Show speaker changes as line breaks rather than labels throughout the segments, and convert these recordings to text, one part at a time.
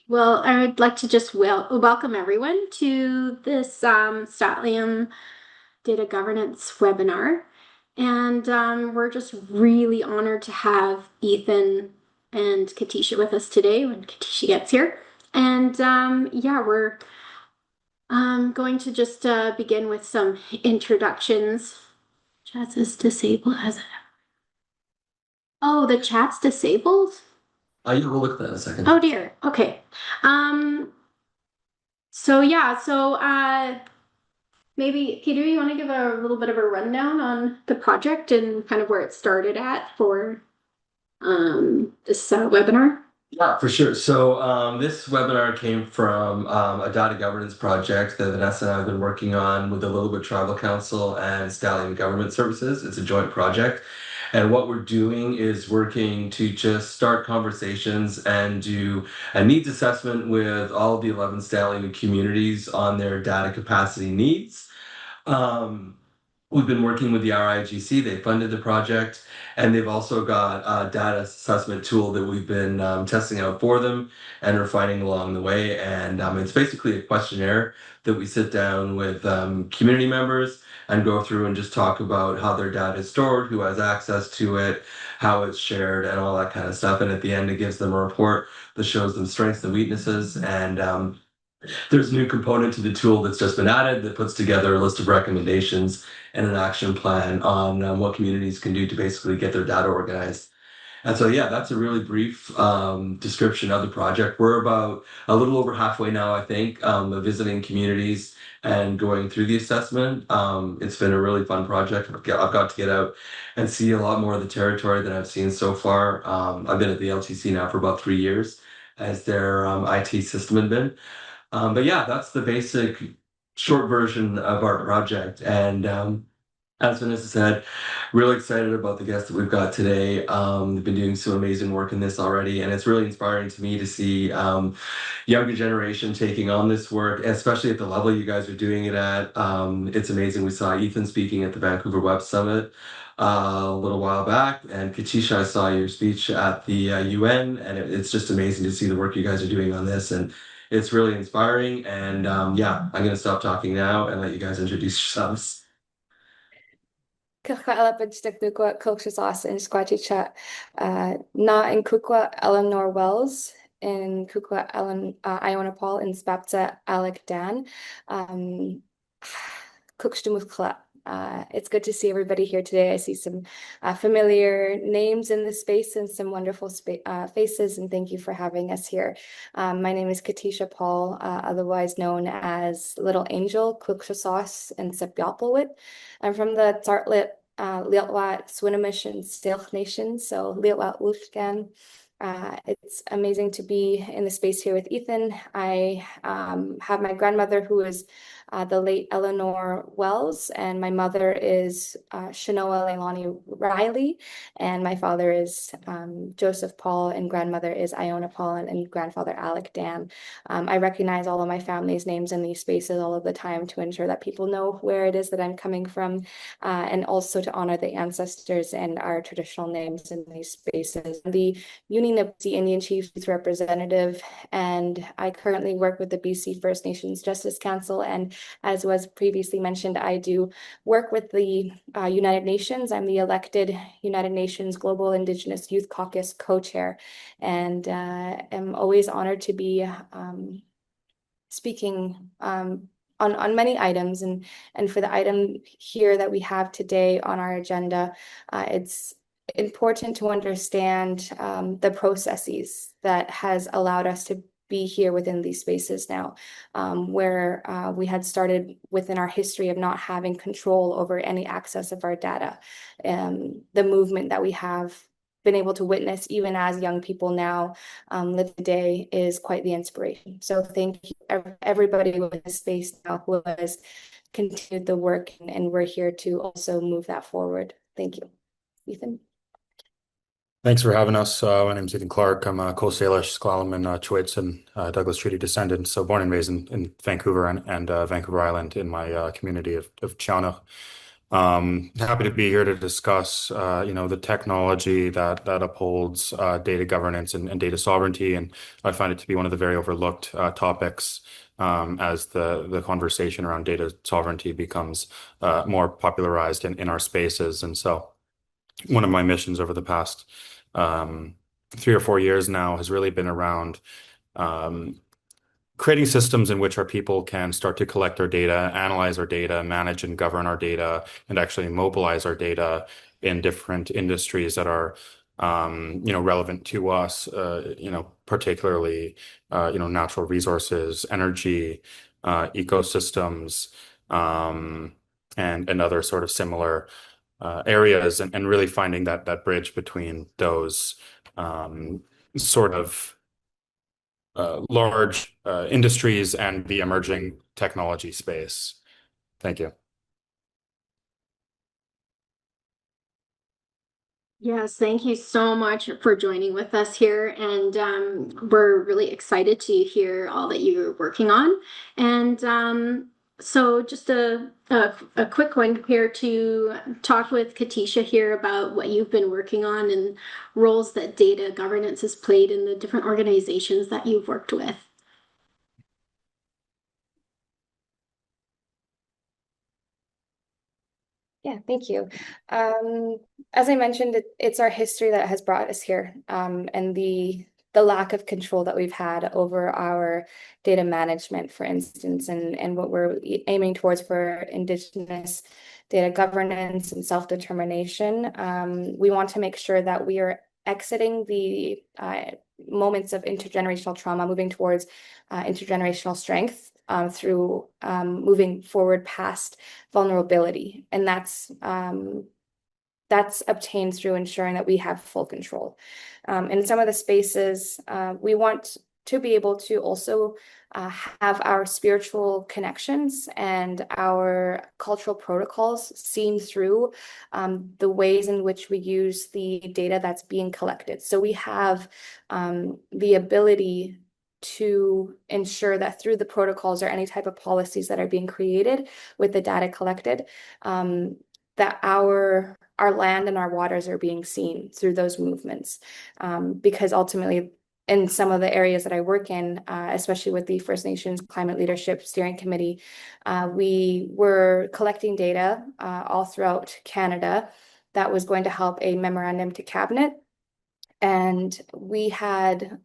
Well, I would like to just welcome everyone to this Statlium Data Governance webinar. And we're just really honored to have Ethan and Katisha with us today when Katisha gets here. And yeah, we're going to just begin with some introductions. Chat is disabled as Oh, the chat's disabled?
Yeah, we'll look at that in a second.
Oh dear. Okay. Um, so yeah, so maybe Peter, you want to give a little bit of a rundown on the project and kind of where it started at for this webinar?
Yeah, for sure. So this webinar came from a data governance project that Vanessa and I have been working on with the Lillooet Tribal Council and Stallion Government Services. It's a joint project. And what we're doing is working to just start conversations and do a needs assessment with all of the 11 Stallion communities on their data capacity needs. Um, we've been working with the RIGC. They funded the project, and they've also got a data assessment tool that we've been testing out for them and refining along the way. And it's basically a questionnaire that we sit down with community members and go through and just talk about how their data is stored, who has access to it, how it's shared, and all that kind of stuff. And at the end, it gives them a report that shows them strengths and weaknesses. And there's a new component to the tool that's just been added that puts together a list of recommendations and an action plan on what communities can do to basically get their data organized. And so, yeah, that's a really brief description of the project. We're about a little over halfway now, I think, of visiting communities and going through the assessment. It's been a really fun project. I've got to get out and see a lot more of the territory than I've seen so far. I've been at the LTC now for about 3 years as their IT system admin. But yeah, that's the basic short version of our project. And as Vanessa said, really excited about the guests that we've got today. They've been doing some amazing work in this already, and it's really inspiring to me to see younger generation taking on this work, especially at the level you guys are doing it at. It's amazing. We saw Ethan speaking at the Vancouver Web Summit a little while back, and Katisha, I saw your speech at the UN, and it's just amazing to see the work you guys are doing on this, and it's really inspiring. And yeah, I'm going to stop talking now and let you guys introduce yourselves.
Kukwa Nukwa Kulchas in Squaticha, Na in Kukwa Eleanor Wells, in Kukwa Ellen Iona Paul, in Spapta Alec Dan, Kukshtumukhla. It's good to see everybody here today. I see some familiar names in the space and some wonderful faces, and thank you for having us here. My name is Katisha Paul, otherwise known as Little Angel, Kukshasos, and Sepyapalwit. I'm from the Tsartlit Liatwat Swinomish and Stilch Nation, so Liatwat Ulfgan. It's amazing to be in the space here with Ethan. I have my grandmother who is the late Eleanor Wells, and my mother is Shanoa Leilani Riley, and my father is Joseph Paul, and grandmother is Iona Paul, and grandfather Alec Dan. I recognize all of my family's names in these spaces all of the time to ensure that people know where it is that I'm coming from, and also to honor the ancestors and our traditional names in these spaces. The Uninipsi Indian Chiefs Representative, and I currently work with the BC First Nations Justice Council, and as was previously mentioned, I do work with the United Nations. I'm the elected United Nations Global Indigenous Youth Caucus co-chair, and am always honored to be speaking on many items. And for the item here that we have today on our agenda, it's important to understand the processes that has allowed us to be here within these spaces now, where we had started within our history of not having control over any access of our data. The movement that we have been able to witness even as young people now live today is quite the inspiration. So thank you everybody in this space now who has continued the work, and we're here to also move that forward. Thank you. Ethan.
Thanks for having us. My name is Ethan Clark. I'm a Coast Salish, Sklallam, and Chewits, and Douglas Treaty descendant. So born and raised in Vancouver and Vancouver Island in my community of Chiana. Happy to be here to discuss, the technology that upholds data governance and data sovereignty, and I find it to be one of the very overlooked topics as the conversation around data sovereignty becomes more popularized in our spaces. And so, one of my missions over the past 3 or 4 years now has really been around um, creating systems in which our people can start to collect our data, analyze our data, manage and govern our data, and actually mobilize our data in different industries that are, relevant to us, particularly, natural resources, energy, ecosystems, and other sort of similar areas, and really finding that bridge between those sort of large industries and the emerging technology space. Thank you.
Yes, thank you so much for joining with us here. And we're really excited to hear all that you're working on. And so just a quick one here to talk with Katisha here about what you've been working on and roles that data governance has played in the different organizations that you've worked with.
Yeah, thank you. As I mentioned, it's our history that has brought us here, and the lack of control that we've had over our data management, for instance, and what we're aiming towards for Indigenous data governance and self-determination. We want to make sure that we are exiting the moments of intergenerational trauma, moving towards intergenerational strength through moving forward past vulnerability. And that's obtained through ensuring that we have full control. In some of the spaces, we want to be able to also have our spiritual connections and our cultural protocols seen through the ways in which we use the data that's being collected. So we have the ability to ensure that through the protocols or any type of policies that are being created with the data collected, that our land and our waters are being seen through those movements. Because ultimately, in some of the areas that I work in, especially with the First Nations Climate Leadership Steering Committee, we were collecting data all throughout Canada that was going to help a memorandum to cabinet. And we had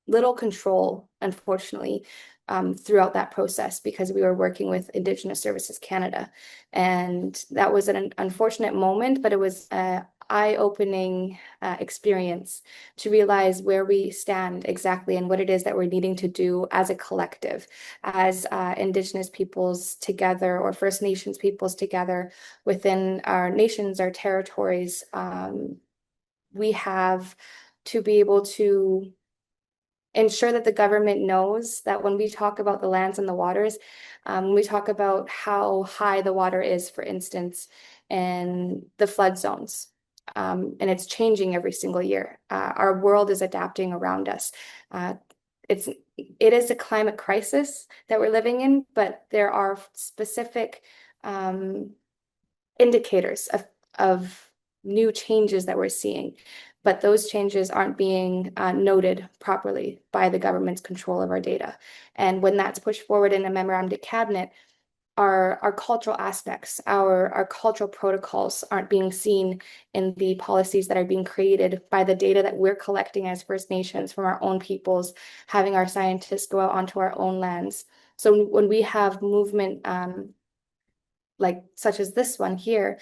little control, unfortunately, throughout that process because we were working with Indigenous Services Canada. And that was an unfortunate moment, but it was an eye-opening experience to realize where we stand exactly and what it is that we're needing to do as a collective, as Indigenous peoples together or First Nations peoples together within our nations, our territories. We have to be able to ensure that the government knows that when we talk about the lands and the waters, when we talk about how high the water is, for instance, in the flood zones, and it's changing every single year. Our world is adapting around us. It is a climate crisis that we're living in, but there are specific indicators of new changes that we're seeing. But those changes aren't being noted properly by the government's control of our data. And when that's pushed forward in a memorandum to cabinet, our cultural aspects, our cultural protocols aren't being seen in the policies that are being created by the data that we're collecting as First Nations from our own peoples, having our scientists go out onto our own lands. So when we have movement like such as this one here,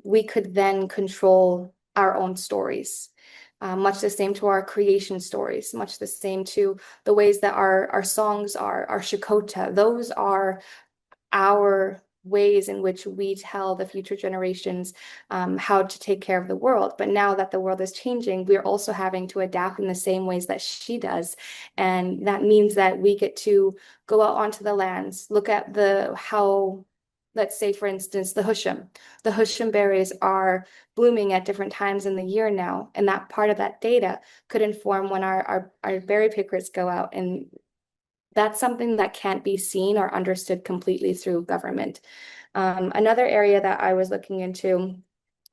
we could then control our own stories. Much the same to our creation stories, much the same to the ways that our songs are, our Shakota. Those are our ways in which we tell the future generations how to take care of the world. But now that the world is changing, we're also having to adapt in the same ways that she does. And that means that we get to go out onto the lands, look at how, let's say, for instance, the Husham. The Husham berries are blooming at different times in the year now, and that part of that data could inform when our berry pickers go out and that's something that can't be seen or understood completely through government. Another area that I was looking into,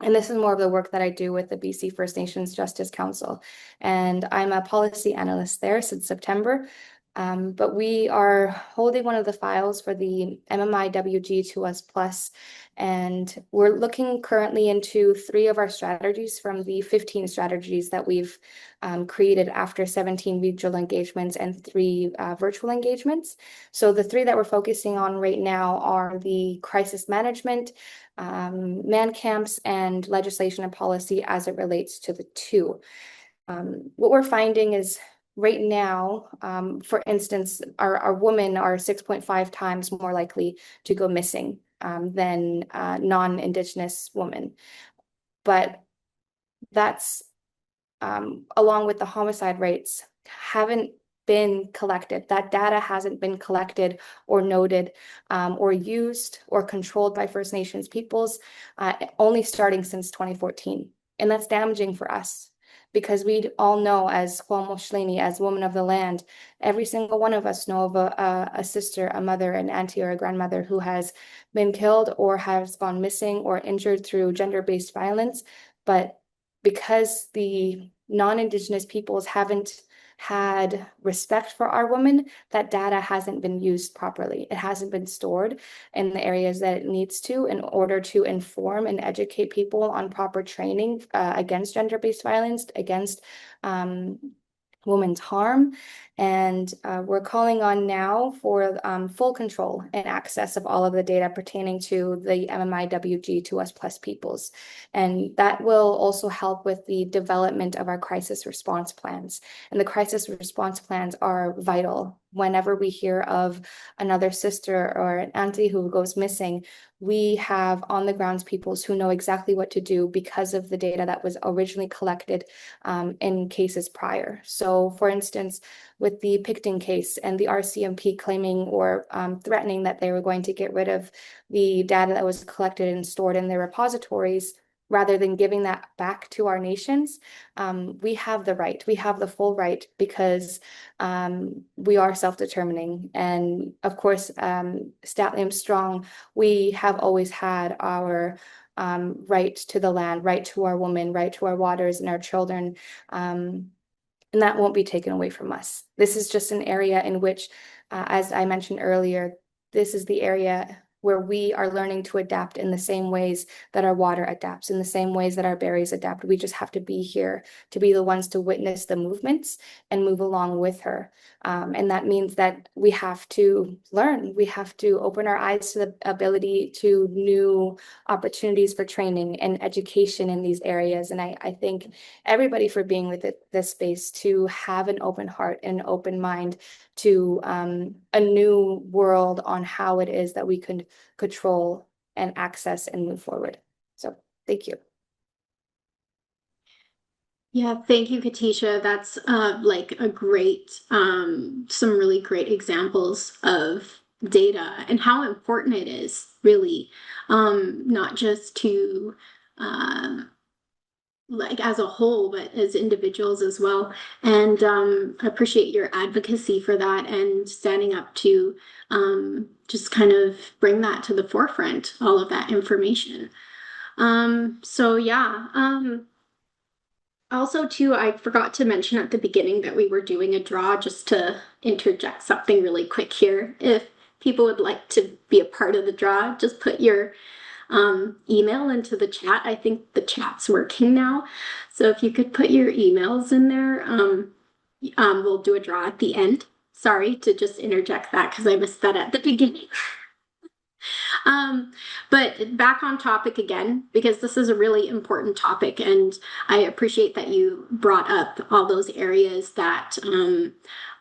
and this is more of the work that I do with the BC First Nations Justice Council, and I'm a policy analyst there since September. But we are holding one of the files for the MMIWG2S+, and we're looking currently into 3 of our strategies from the 15 strategies that we've created after 17 regional engagements and 3 virtual engagements. So the 3 that we're focusing on right now are the crisis management, man camps, and legislation and policy as it relates to the 2. What we're finding is right now, for instance, our women are 6.5 times more likely to go missing than non-Indigenous women. But that's along with the homicide rates haven't been collected. That data hasn't been collected or noted or used or controlled by First Nations peoples only starting since 2014. And that's damaging for us because we all know as Kwamoshleni, as women of the land, every single one of us know of a sister, a mother, an auntie, or a grandmother who has been killed or has gone missing or injured through gender-based violence. But because the non-Indigenous peoples haven't had respect for our women, that data hasn't been used properly. It hasn't been stored in the areas that it needs to in order to inform and educate people on proper training against gender-based violence, against women's harm. And we're calling on now for full control and access of all of the data pertaining to the MMIWG2S+ peoples. And that will also help with the development of our crisis response plans. And the crisis response plans are vital. Whenever we hear of another sister or an auntie who goes missing, we have on the grounds peoples who know exactly what to do because of the data that was originally collected in cases prior. So for instance, with the Picton case and the RCMP claiming or threatening that they were going to get rid of the data that was collected and stored in their repositories, rather than giving that back to our nations, we have the right, we have the full right because we are self-determining. And of course, Statliam Strong, we have always had our right to the land, right to our women, right to our waters and our children. And that won't be taken away from us. This is just an area in which, as I mentioned earlier, this is the area where we are learning to adapt in the same ways that our water adapts, in the same ways that our berries adapt. We just have to be here to be the ones to witness the movements and move along with her. And that means that we have to learn. We have to open our eyes to the ability to new opportunities for training and education in these areas. And I thank everybody for being with this space to have an open heart and an open mind to a new world on how it is that we can control and access and move forward. So thank you.
Yeah, thank you, Katisha. That's like a great, some really great examples of data and how important it is, really, not just to like as a whole, but as individuals as well. And I appreciate your advocacy for that and standing up to just kind of bring that to the forefront, all of that information. So yeah. Also, too, I forgot to mention at the beginning that we were doing a draw, just to interject something really quick here. If people would like to be a part of the draw, just put your email into the chat. I think the chat's working now. So if you could put your emails in there, we'll do a draw at the end. Sorry to just interject that because I missed that at the beginning. But back on topic again, because this is a really important topic, and I appreciate that you brought up all those areas that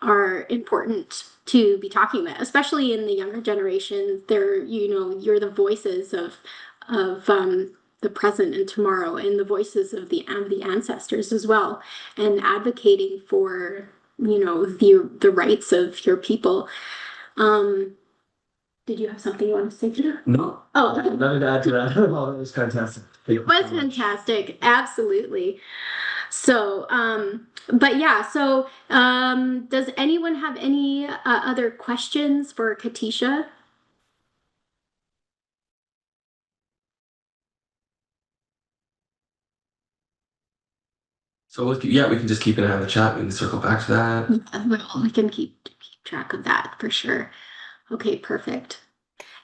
are important to be talking about, especially in the younger generation. They're, you're the voices of the present and tomorrow, and the voices of the ancestors as well, and advocating for the rights of your people. Did you have something you want to say to that?
No.
Oh,
nothing to add to that. Oh, it was fantastic.
It was fantastic. Absolutely. So, but yeah, so does anyone have any other questions for Katisha?
So yeah, we can just keep an eye on the chat. We can circle back to that.
Yeah, well, I can keep track of that for sure. Okay, perfect.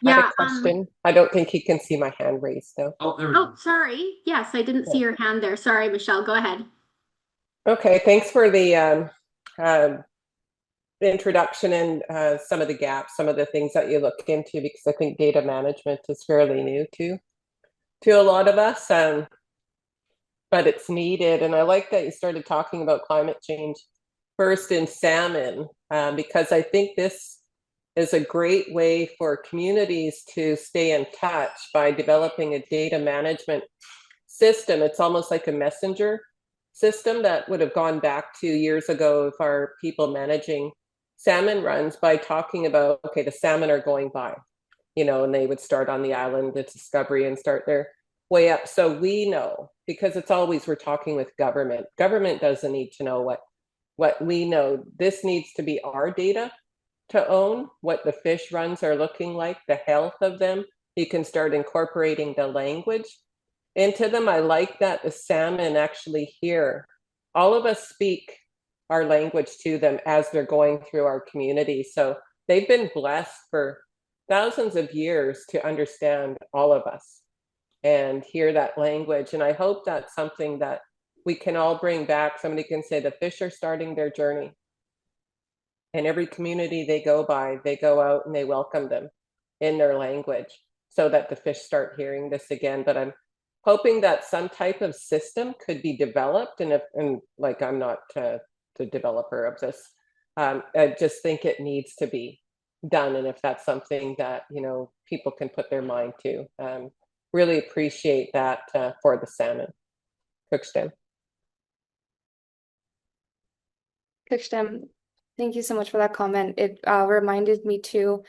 I had
Yeah,
a question. I don't think he can see my hand raised though.
Oh, there we go.
oh, sorry. Yes, I didn't see
Yeah.
your hand there. Sorry, Michelle, go ahead.
Okay, thanks for the introduction and some of the gaps, some of the things that you look into, because I think data management is fairly new to a lot of us, but it's needed. And I like that you started talking about climate change first in salmon, because I think this is a great way for communities to stay in touch by developing a data management system. It's almost like a messenger system that would have gone back to years ago of our people managing salmon runs by talking about, okay, the salmon are going by, and they would start on the island, the discovery, and start their way up. So we know, because it's always we're talking with government. Government doesn't need to know what we know. This needs to be our data to own, what the fish runs are looking like, the health of them. You can start incorporating the language into them. I like that the salmon actually hear. All of us speak our language to them as they're going through our community. So they've been blessed for thousands of years to understand all of us and hear that language. And I hope that's something that we can all bring back. Somebody can say the fish are starting their journey. And every community they go by, they go out and they welcome them in their language so that the fish start hearing this again. But I'm hoping that some type of system could be developed. And like, I'm not the developer of this. I just think it needs to be done. And if that's something that, people can put their mind to, really appreciate that for the salmon. Crookston.
Katisha, thank you so much for that comment. It reminded me too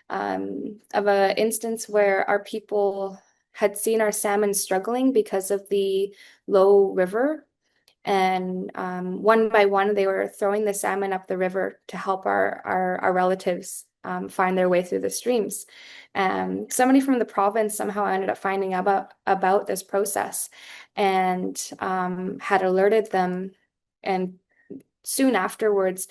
of an instance where our people had seen our salmon struggling because of the low river. And one by one, they were throwing the salmon up the river to help our relatives find their way through the streams. Somebody from the province somehow ended up finding about this process and had alerted them. And soon afterwards,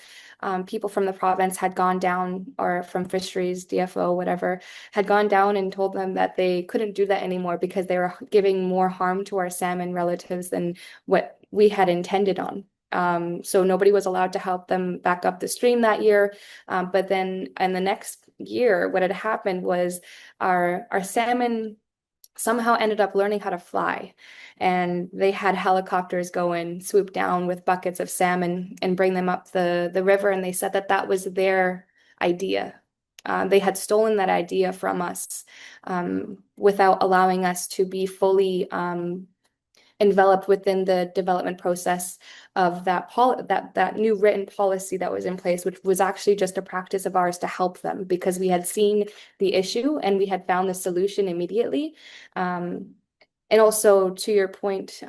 people from the province had gone down, or from fisheries, DFO, whatever, had gone down and told them that they couldn't do that anymore because they were giving more harm to our salmon relatives than what we had intended on. So nobody was allowed to help them back up the stream that year. But then in the next year, what had happened was our salmon somehow ended up learning how to fly. And they had helicopters go and swoop down with buckets of salmon and bring them up the river. And they said that that was their idea. They had stolen that idea from us without allowing us to be fully enveloped within the development process of that new written policy that was in place, which was actually just a practice of ours to help them because we had seen the issue and we had found the solution immediately. And also to your point,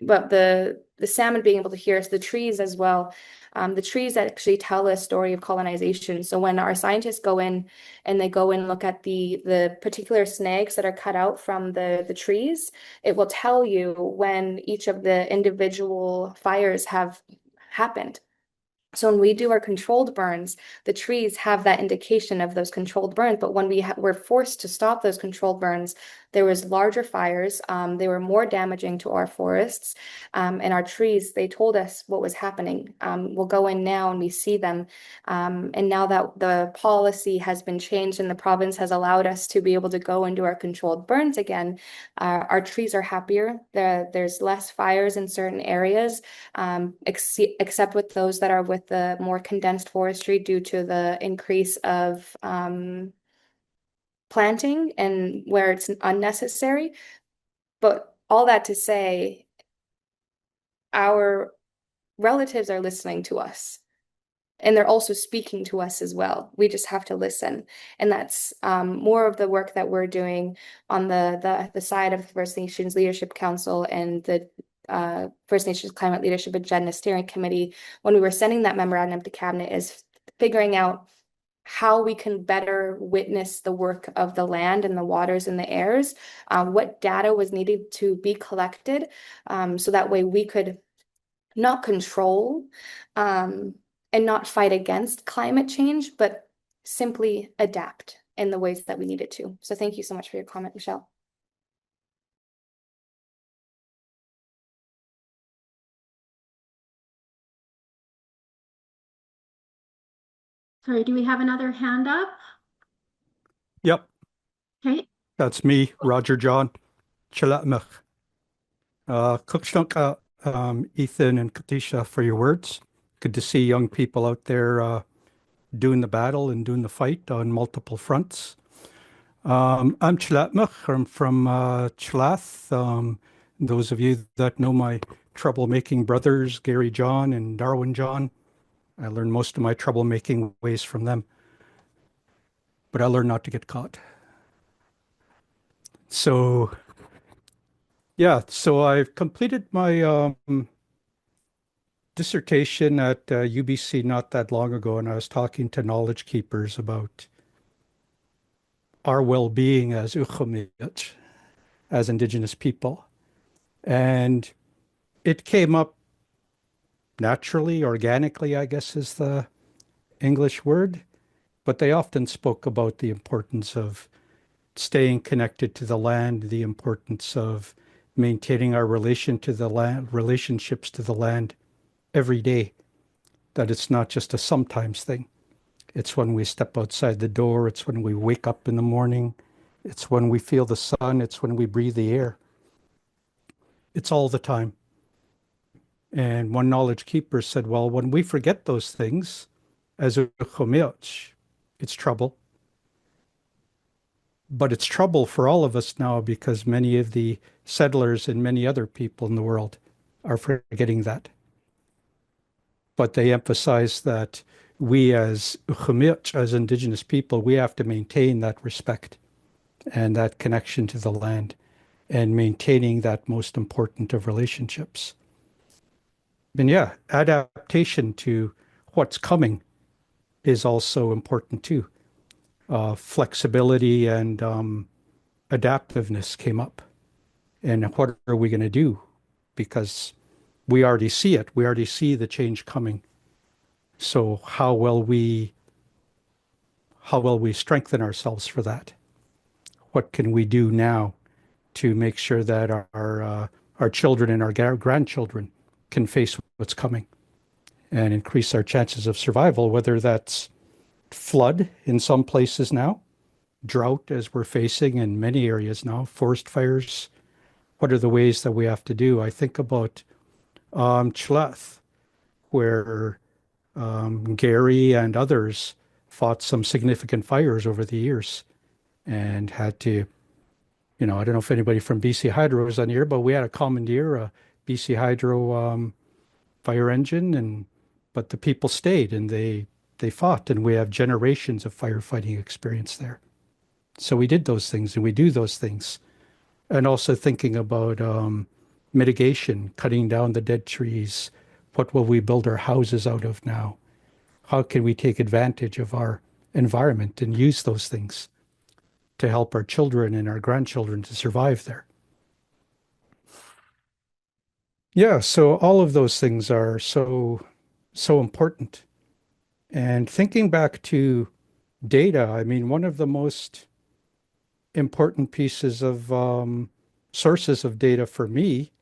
but the salmon being able to hear us, the trees as well. The trees actually tell a story of colonization. So when our scientists go in and they go and look at the particular snags that are cut out from the trees, it will tell you when each of the individual fires have happened. So when we do our controlled burns, the trees have that indication of those controlled burns. But when we were forced to stop those controlled burns, there was larger fires. They were more damaging to our forests and our trees. They told us what was happening. We'll go in now and we see them. And now that the policy has been changed and the province has allowed us to be able to go and do our controlled burns again, our trees are happier. There's less fires in certain areas, except with those that are with the more condensed forestry due to the increase of planting and where it's unnecessary. But all that to say, our relatives are listening to us. And they're also speaking to us as well. We just have to listen. And that's more of the work that we're doing on the side of the First Nations Leadership Council and the First Nations Climate Leadership Agenda Steering Committee, when we were sending that memorandum to Cabinet, is figuring out how we can better witness the work of the land and the waters and the airs, what data was needed to be collected, so that way we could not control and not fight against climate change, but simply adapt in the ways that we needed to. So thank you so much for your comment, Michelle.
Sorry, do we have another hand up?
Yep,
Okay.
that's me, Roger John Chilatmach. Kukshnuk, Ethan and Katisha, for your words. Good to see young people out there doing the battle and doing the fight on multiple fronts. I'm Chilatmach. I'm from Chilath. Those of you that know my troublemaking brothers, Gary John and Darwin John, I learned most of my troublemaking ways from them. But I learned not to get caught. So, yeah, so I've completed my dissertation at UBC not that long ago, and I was talking to knowledge keepers about our well-being as Ukhumiyat, as Indigenous people. And it came up naturally, organically, I guess is the English word, but they often spoke about the importance of staying connected to the land, the importance of maintaining our relationships to the land every day, that it's not just a sometimes thing. It's when we step outside the door, it's when we wake up in the morning, it's when we feel the sun, it's when we breathe the air. It's all the time. And one knowledge keeper said, well, when we forget those things, as a Ukhumiyot, it's trouble. But it's trouble for all of us now because many of the settlers and many other people in the world are forgetting that. But they emphasize that we as Ukhumiyot, as Indigenous people, we have to maintain that respect and that connection to the land and maintaining that most important of relationships. And yeah, adaptation to what's coming is also important too. Flexibility and adaptiveness came up. And what are we going to do? Because we already see it. We already see the change coming. So how will we strengthen ourselves for that? What can we do now to make sure that our children and our grandchildren can face what's coming and increase our chances of survival, whether that's flood in some places now, drought as we're facing in many areas now, forest fires. What are the ways that we have to do? I think about Chilath, where Gary and others fought some significant fires over the years and had to, I don't know if anybody from BC Hydro is on here, but we had to commandeer a BC Hydro fire engine, but the people stayed and they fought, and we have generations of firefighting experience there. So we did those things and we do those things. And also thinking about mitigation, cutting down the dead trees. What will we build our houses out of now? How can we take advantage of our environment and use those things to help our children and our grandchildren to survive there? Yeah, so all of those things are so important. And thinking back to data, I mean, one of the most important pieces of sources of data for me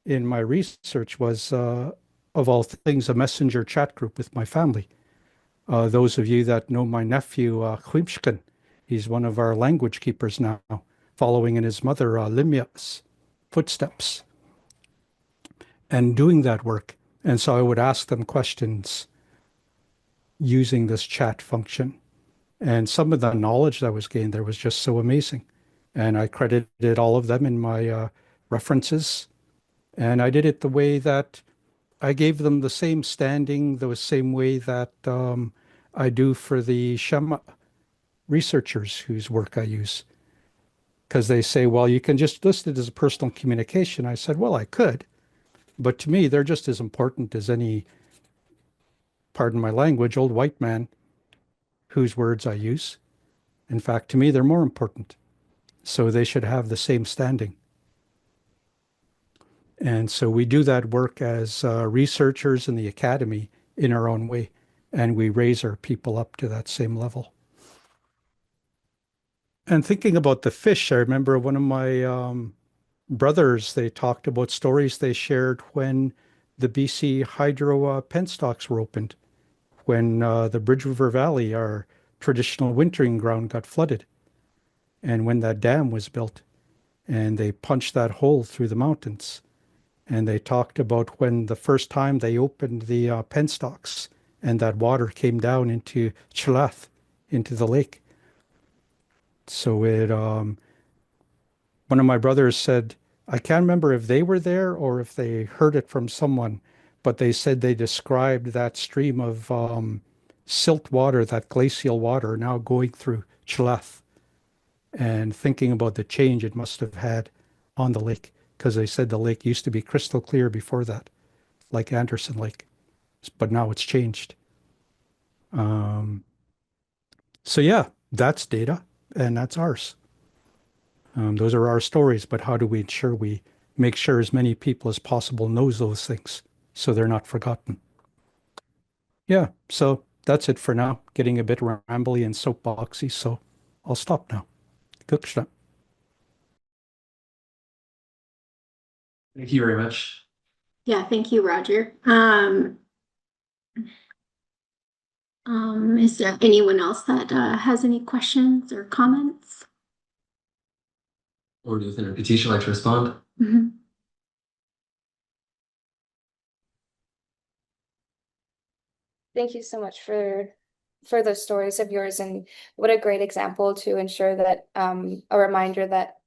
in my research was, of all things, a messenger chat group with my family. Those of you that know my nephew, Khwimshkin, he's one of our language keepers now, following in his mother, Limya's footsteps and doing that work. And so I would ask them questions using this chat function. And some of the knowledge that was gained there was just so amazing. And I credited all of them in my references. And I did it the way that I gave them the same standing, the same way that I do for the Shema researchers whose work I use. Because they say, well, you can just list it as a personal communication. I said, well, I could, But to me, they're just as important as any, pardon my language, old white man whose words I use. In fact, to me, they're more important. So they should have the same standing. And so we do that work as researchers in the academy in our own way, and we raise our people up to that same level. And thinking about the fish, I remember one of my brothers, they talked about stories they shared when the BC hydro penstocks were opened, when the Bridge River Valley, our traditional wintering ground, got flooded, and when that dam was built, and they punched that hole through the mountains. And they talked about when the first time they opened the penstocks and that water came down into Chalath, into the lake. So one of my brothers said, I can't remember if they were there or if they heard it from someone, but they said they described that stream of silt water, that glacial water now going through Chalath, and thinking about the change it must have had on the lake, because they said the lake used to be crystal clear before that, like Anderson Lake, but now it's changed. So yeah, that's data, and that's ours. Those are our stories, but how do we ensure we make sure as many people as possible knows those things so they're not forgotten? Yeah, so that's it for now. Getting a bit rambly and soapboxy, so I'll stop now. Good stuff.
Thank you very much.
Yeah, thank you, Roger. Is there anyone else that has any questions or comments?
Or do you think Katisha like to respond?
Mm-hmm.
Thank you so much for those stories of yours, and what a great example to ensure that a reminder that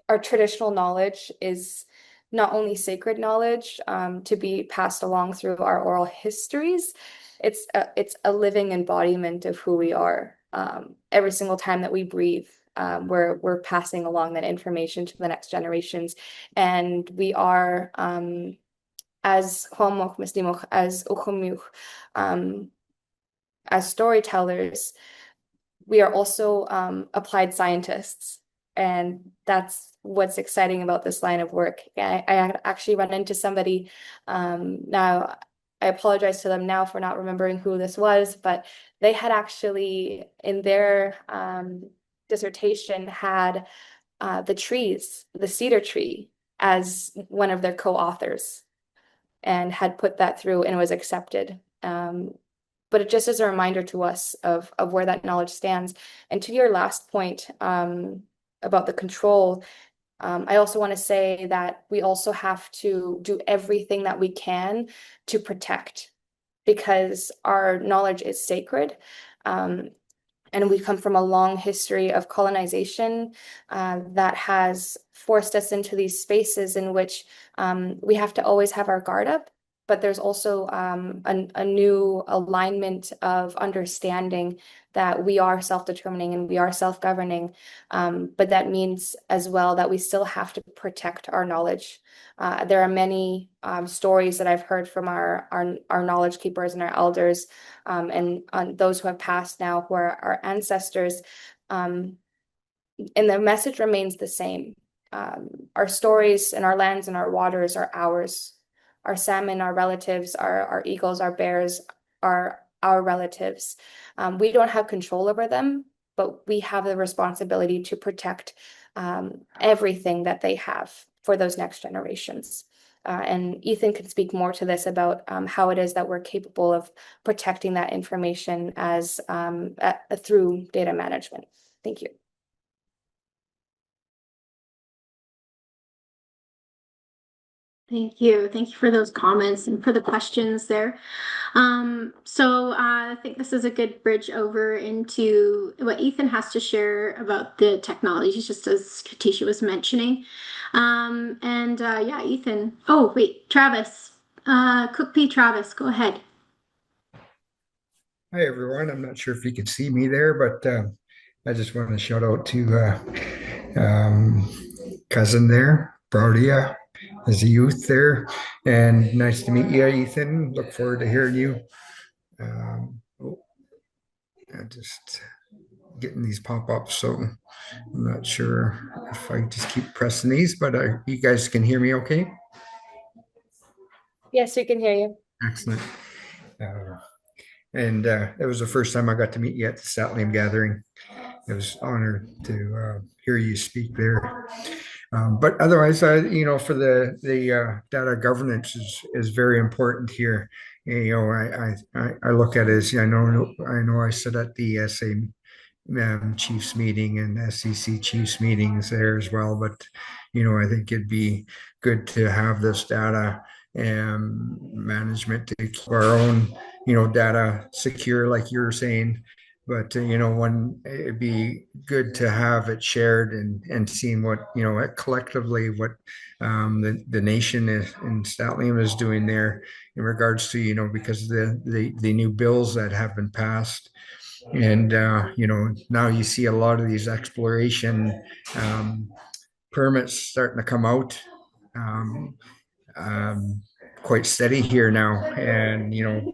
our traditional knowledge is not only sacred knowledge to be passed along through our oral histories, it's a living embodiment of who we are. Every single time that we breathe, we're passing along that information to the next generations, and we are as Homoch, Misdimoch, as Uchumiuch, as storytellers, we are also applied scientists. And that's what's exciting about this line of work. I actually run into somebody now. I apologize to them now for not remembering who this was, but they had actually in their dissertation had the trees, the cedar tree, as one of their co-authors, and had put that through and was accepted. But it just is a reminder to us of where that knowledge stands. And to your last point about the control, I also want to say that we also have to do everything that we can to protect, because our knowledge is sacred. And we come from a long history of colonization that has forced us into these spaces in which we have to always have our guard up. But there's also a new alignment of understanding that we are self-determining and we are self-governing. But that means as well that we still have to protect our knowledge. There are many stories that I've heard from our knowledge keepers and our elders and those who have passed now, who are our ancestors. And the message remains the same. Our stories and our lands and our waters are ours. Our salmon, our relatives, our eagles, our bears are our relatives. We don't have control over them, but we have the responsibility to protect everything that they have for those next generations. And Ethan can speak more to this about how it is that we're capable of protecting that information as through data management. Thank you.
Thank you. Thank you for those comments and for the questions there. So I think this is a good bridge over into what Ethan has to share about the technologies, just as Katisha was mentioning. Yeah, Ethan. Oh, wait, Travis. Cook P. Travis, go ahead.
Hi, everyone. I'm not sure if you could see me there, but I just want to shout out to cousin there, Braudia, as a youth there. And nice to meet you, Ethan. Look forward to hearing you. I'm just getting these pop-ups, so I'm not sure if I just keep pressing these, but you guys can hear me okay?
Yes, we can hear you.
Excellent. And it was the first time I got to meet you at the Statlium gathering. It was an honor to hear you speak there. But otherwise, for the data governance is very important here. I look at it as I know I sit at the SA Chiefs meeting and SEC Chiefs meetings there as well. But I think it'd be good to have this data and management to keep our own data secure, like you were saying. But when it'd be good to have it shared and seeing what collectively what the nation in Statlium is doing there in regards to because the new bills that have been passed. And now you see a lot of these exploration permits starting to come out. Um, um, Quite steady here now, and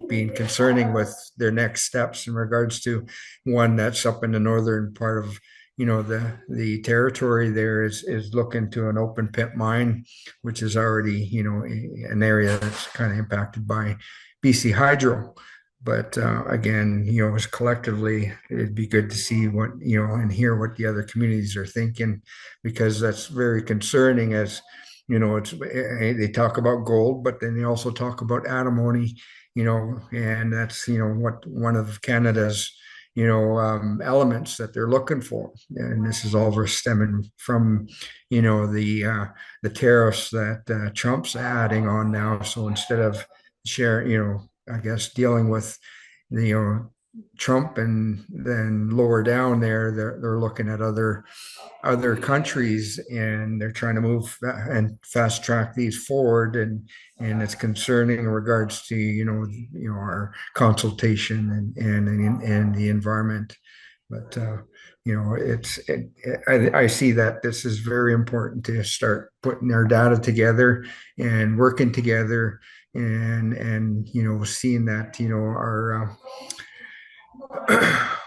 being concerning with their next steps in regards to one that's up in the northern part of the territory there is looking to an open pit mine, which is already an area that's kind of impacted by BC Hydro. But again, as collectively, it'd be good to see what and hear what the other communities are thinking, because that's very concerning. As it's they talk about gold, but then they also talk about antimony, and that's what one of Canada's elements that they're looking for. And this is all stemming from the tariffs that Trump's adding on now. So instead of sharing, I guess dealing with Trump and then lower down there, they're looking at other countries, and they're trying to move and fast track these forward, and it's concerning in regards to our consultation and the environment. But I see that this is very important to start putting our data together and working together, and seeing that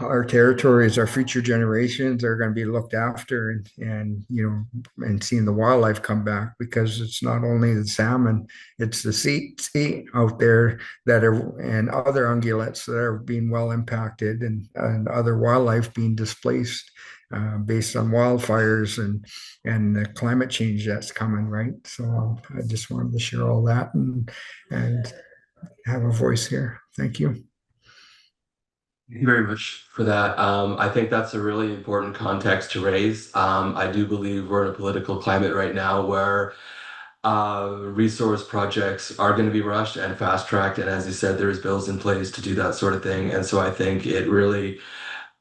our territories, our future generations are going to be looked after, and seeing the wildlife come back, because it's not only the salmon, it's the sea out there that are, and other ungulates that are being well impacted, and other wildlife being displaced based on wildfires and the climate change that's coming, right? So I just wanted to share all that and have a voice here. Thank you.
Thank you very much for that. I think that's a really important context to raise. I do believe we're in a political climate right now where resource projects are going to be rushed and fast-tracked. And as you said, there's bills in place to do that sort of thing. And so I think it really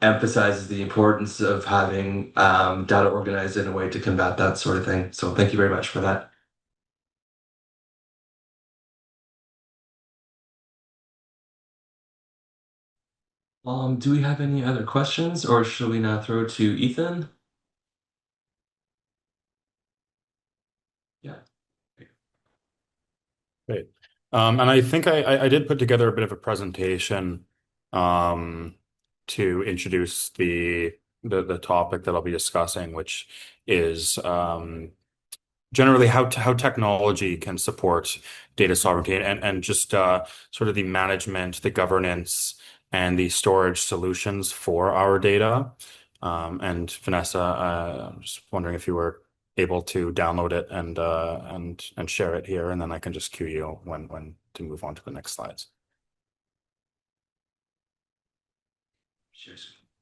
emphasizes the importance of having data organized in a way to combat that sort of thing. So thank you very much for that. Do we have any other questions, or should we now throw to Ethan? Yeah.
Great. And I think I did put together a bit of a presentation to introduce the topic that I'll be discussing, which is generally how technology can support data sovereignty, and just sort of the management, the governance, and the storage solutions for our data. And Vanessa, I'm just wondering if you were able to download it and share it here, and then I can just cue you when to move on to the next slides.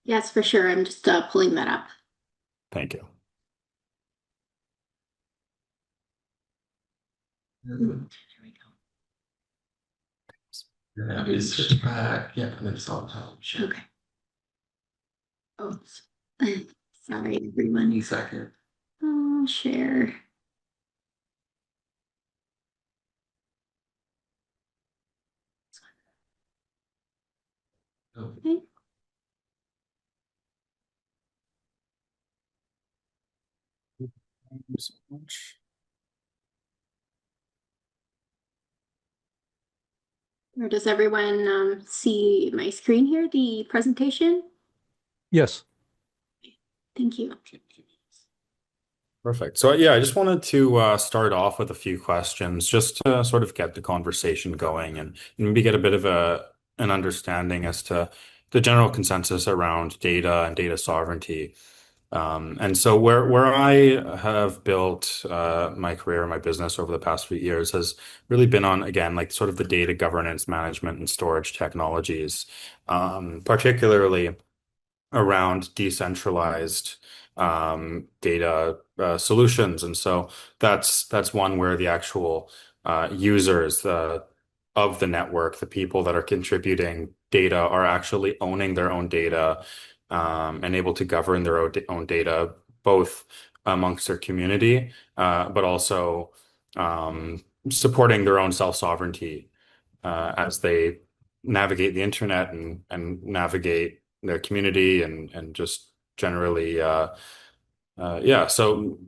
Yes, for sure. I'm just pulling that up.
Thank you.
There we go.
Yeah, we switch back. Yeah, and then it's all share.
Okay. Oh, sorry, everyone.
1 second.
Oh, share. Okay.
So much.
Or does everyone see my screen here, the presentation?
Yes.
Thank you.
Perfect. So yeah, I just wanted to start off with a few questions just to sort of get the conversation going and maybe get a bit of an understanding as to the general consensus around data and data sovereignty. And so where I have built my career and my business over the past few years has really been on, again, like sort of the data governance, management, and storage technologies, particularly around decentralized data solutions. And so that's one where the actual users of the network, the people that are contributing data, are actually owning their own data and able to govern their own data, both amongst their community, but also supporting their own self-sovereignty as they navigate the internet and navigate their community and just generally yeah. So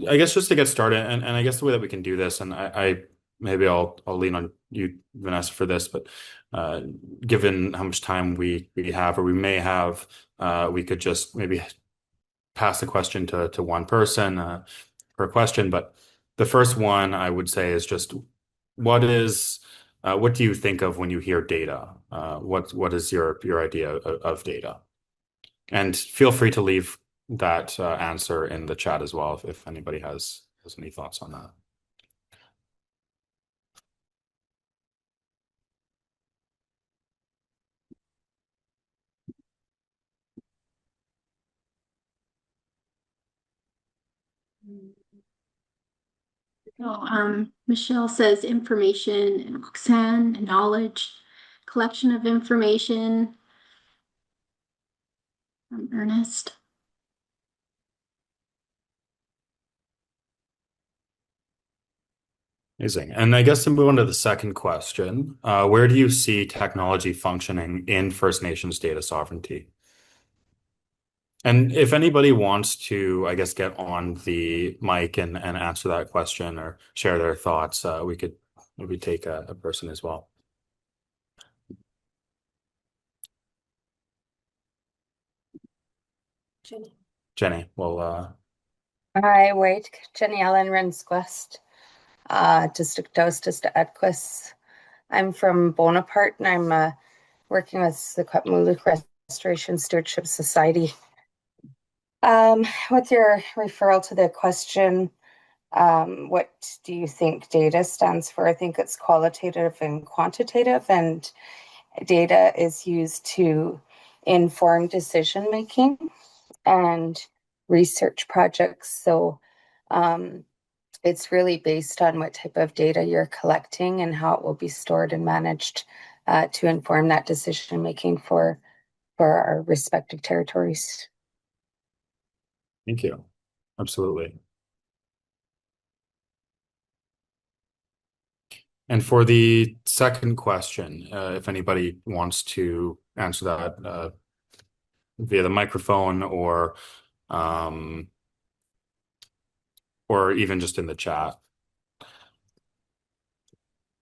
I guess just to get started, and I guess the way that we can do this, and I maybe I'll lean on you, Vanessa, for this, but uh, given how much time we have or we may have, we could just maybe pass the question to one person per question. But the first one I would say is just what do you think of when you hear data? What is your idea of data? And feel free to leave that answer in the chat as well if anybody has any thoughts on that.
Michelle says information, and Roxanne, knowledge, collection of information from Ernest.
Amazing. And I guess to move on to the second question, where do you see technology functioning in First Nations data sovereignty? And if anybody wants to, I guess, get on the mic and answer that question or share their thoughts, we could maybe take a person as well. Jenny, well,
Hi, wait, Jenny Allen Rinsquist, District House, District Edquist. I'm from Bonaparte and I'm working with the Kwapmuluk Restoration Stewardship Society. With your referral to the question, what do you think data stands for? I think it's qualitative and quantitative, and data is used to inform decision making and research projects. So it's really based on what type of data you're collecting and how it will be stored and managed to inform that decision making for our respective territories.
thank you. Absolutely. And for the second question, if anybody wants to answer that via the microphone or even just in the chat.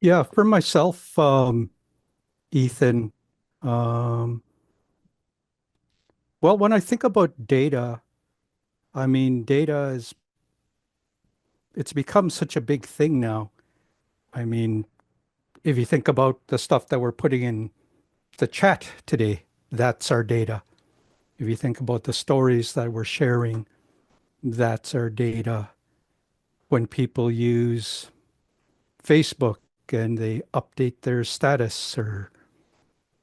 Yeah, for myself, Ethan, well, when I think about data, I mean, it's become such a big thing now. I mean, if you think about the stuff that we're putting in the chat today, that's our data. If you think about the stories that we're sharing, that's our data. When people use Facebook and they update their status, or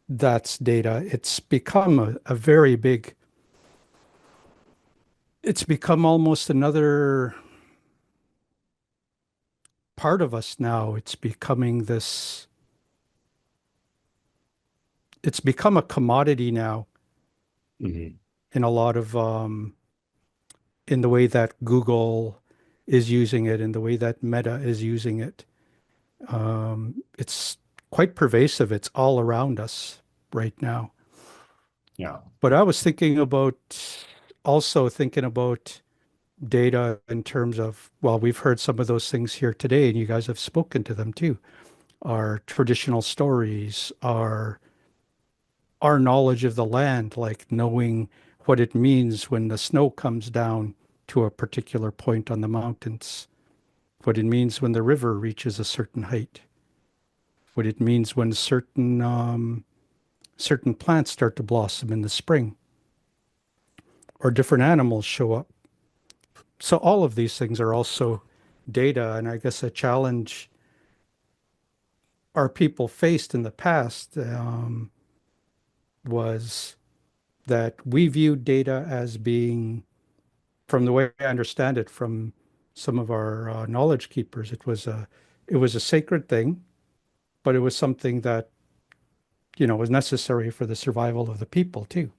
that's data. It's become a very big, it's become almost another part of us now. It's becoming this, it's become a commodity now
Mhm.
in a lot of, in the way that Google is using it, in the way that Meta is using it. It's quite pervasive. It's all around us right now.
Yeah.
But I was also thinking about data in terms of, well, we've heard some of those things here today, and you guys have spoken to them too. our traditional stories, our knowledge of the land, like knowing what it means when the snow comes down to a particular point on the mountains, what it means when the river reaches a certain height, what it means when certain plants start to blossom in the spring, or different animals show up. So all of these things are also data, and I guess a challenge our people faced in the past was that we viewed data as being, from the way I understand it, from some of our knowledge keepers, it was a sacred thing, but it was something that was necessary for the survival of the people too,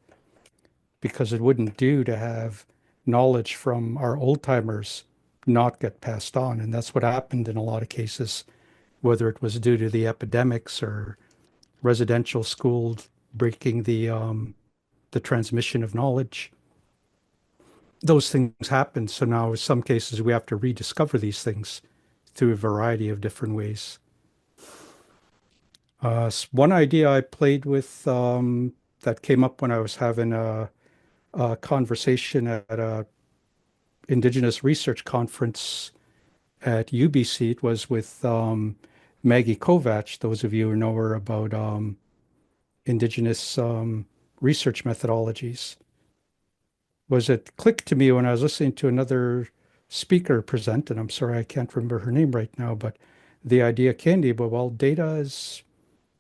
because it wouldn't do to have knowledge from our old timers not get passed on, and that's what happened in a lot of cases, whether it was due to the epidemics or residential schools breaking the transmission of knowledge. Those things happen. So now, in some cases, we have to rediscover these things through a variety of different ways. One idea I played with that came up when I was having a conversation at a Indigenous research conference at UBC. It was with Maggie Kovach. Those of you who know her about Indigenous research methodologies. Was it clicked to me when I was listening to another speaker present, and I'm sorry I can't remember her name right now, but the idea came to me, but well, data is,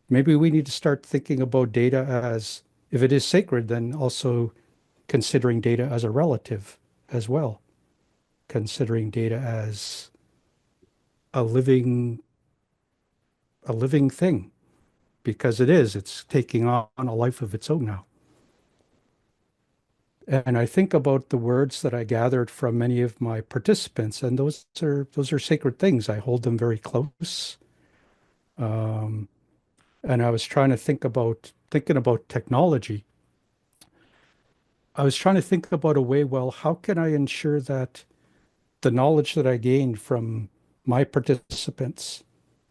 maybe we need to start thinking about data as, if it is sacred, then also considering data as a relative as well, considering data as a living thing, because it's taking on a life of its own now. And I think about the words that I gathered from many of my participants, and those are sacred things. I hold them very close. And I was trying to thinking about technology. I was trying to think about a way, well, how can I ensure that the knowledge that I gained from my participants,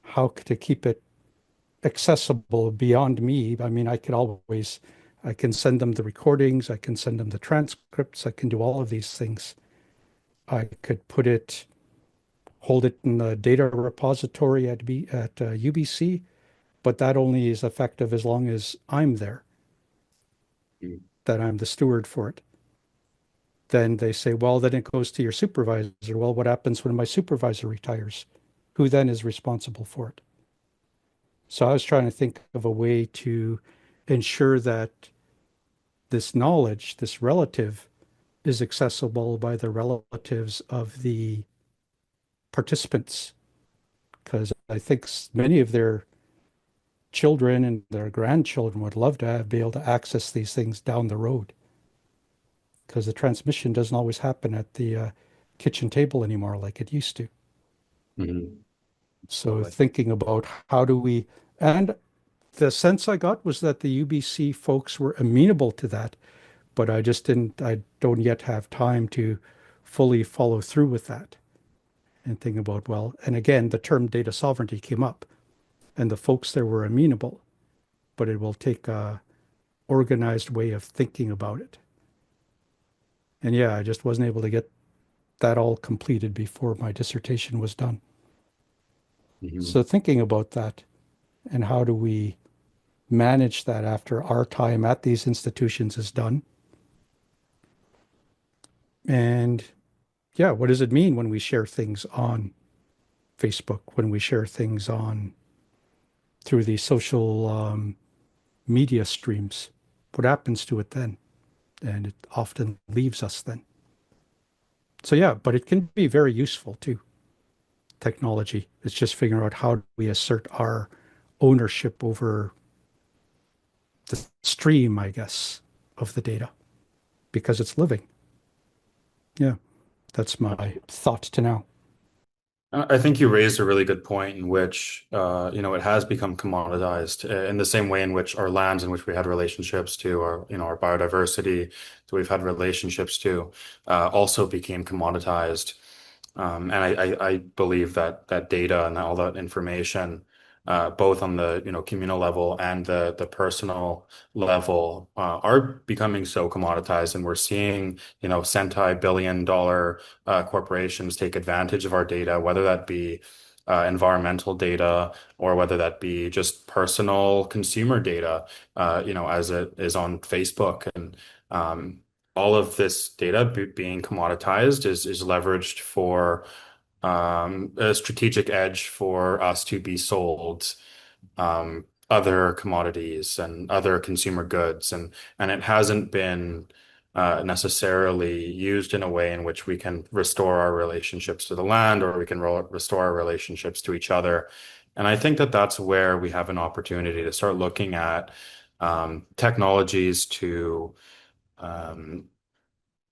how to keep it accessible beyond me? I mean, I can send them the recordings, I can send them the transcripts, I can do all of these things. I could hold it in the data repository at UBC, but that only is effective as long as I'm there, that I'm the steward for it. Then they say, well, then it goes to your supervisor. Well, what happens when my supervisor retires? Who then is responsible for it? So I was trying to think of a way to ensure that this knowledge, this relative, is accessible by the relatives of the participants, because I think many of their children and their grandchildren would love to be able to access these things down the road, because the transmission doesn't always happen at the kitchen table anymore like it used to.
Mm-hmm.
So
Totally.
thinking about how do we, and the sense I got was that the UBC folks were amenable to that, but I don't yet have time to fully follow through with that and think about, well, and again, the term data sovereignty came up and the folks there were amenable, but it will take a organized way of thinking about it. And yeah, I just wasn't able to get that all completed before my dissertation was done.
Mm-hmm.
So thinking about that and how do we manage that after our time at these institutions is done. And yeah, what does it mean when we share things on Facebook, when we share things through these social media streams? What happens to it then? And it often leaves us then. So yeah, but it can be very useful too. Technology. It's just figuring out how do we assert our ownership over the stream, I guess, of the data, because it's living. Yeah, that's my thought to now.
I think you raised a really good point in which, it has become commoditized in the same way in which our lands in which we had relationships to, our biodiversity that we've had relationships to, also became commoditized. And I believe that data and all that information both on the communal level and the personal level, are becoming so commoditized, and we're seeing centi-billion-dollar corporations take advantage of our data, whether that be environmental data or whether that be just personal consumer data, as it is on Facebook. And all of this data being commoditized is leveraged for a strategic edge for us to be sold other commodities and other consumer goods, and it hasn't been necessarily used in a way in which we can restore our relationships to the land, or we can restore our relationships to each other. And I think that that's where we have an opportunity to start looking at technologies to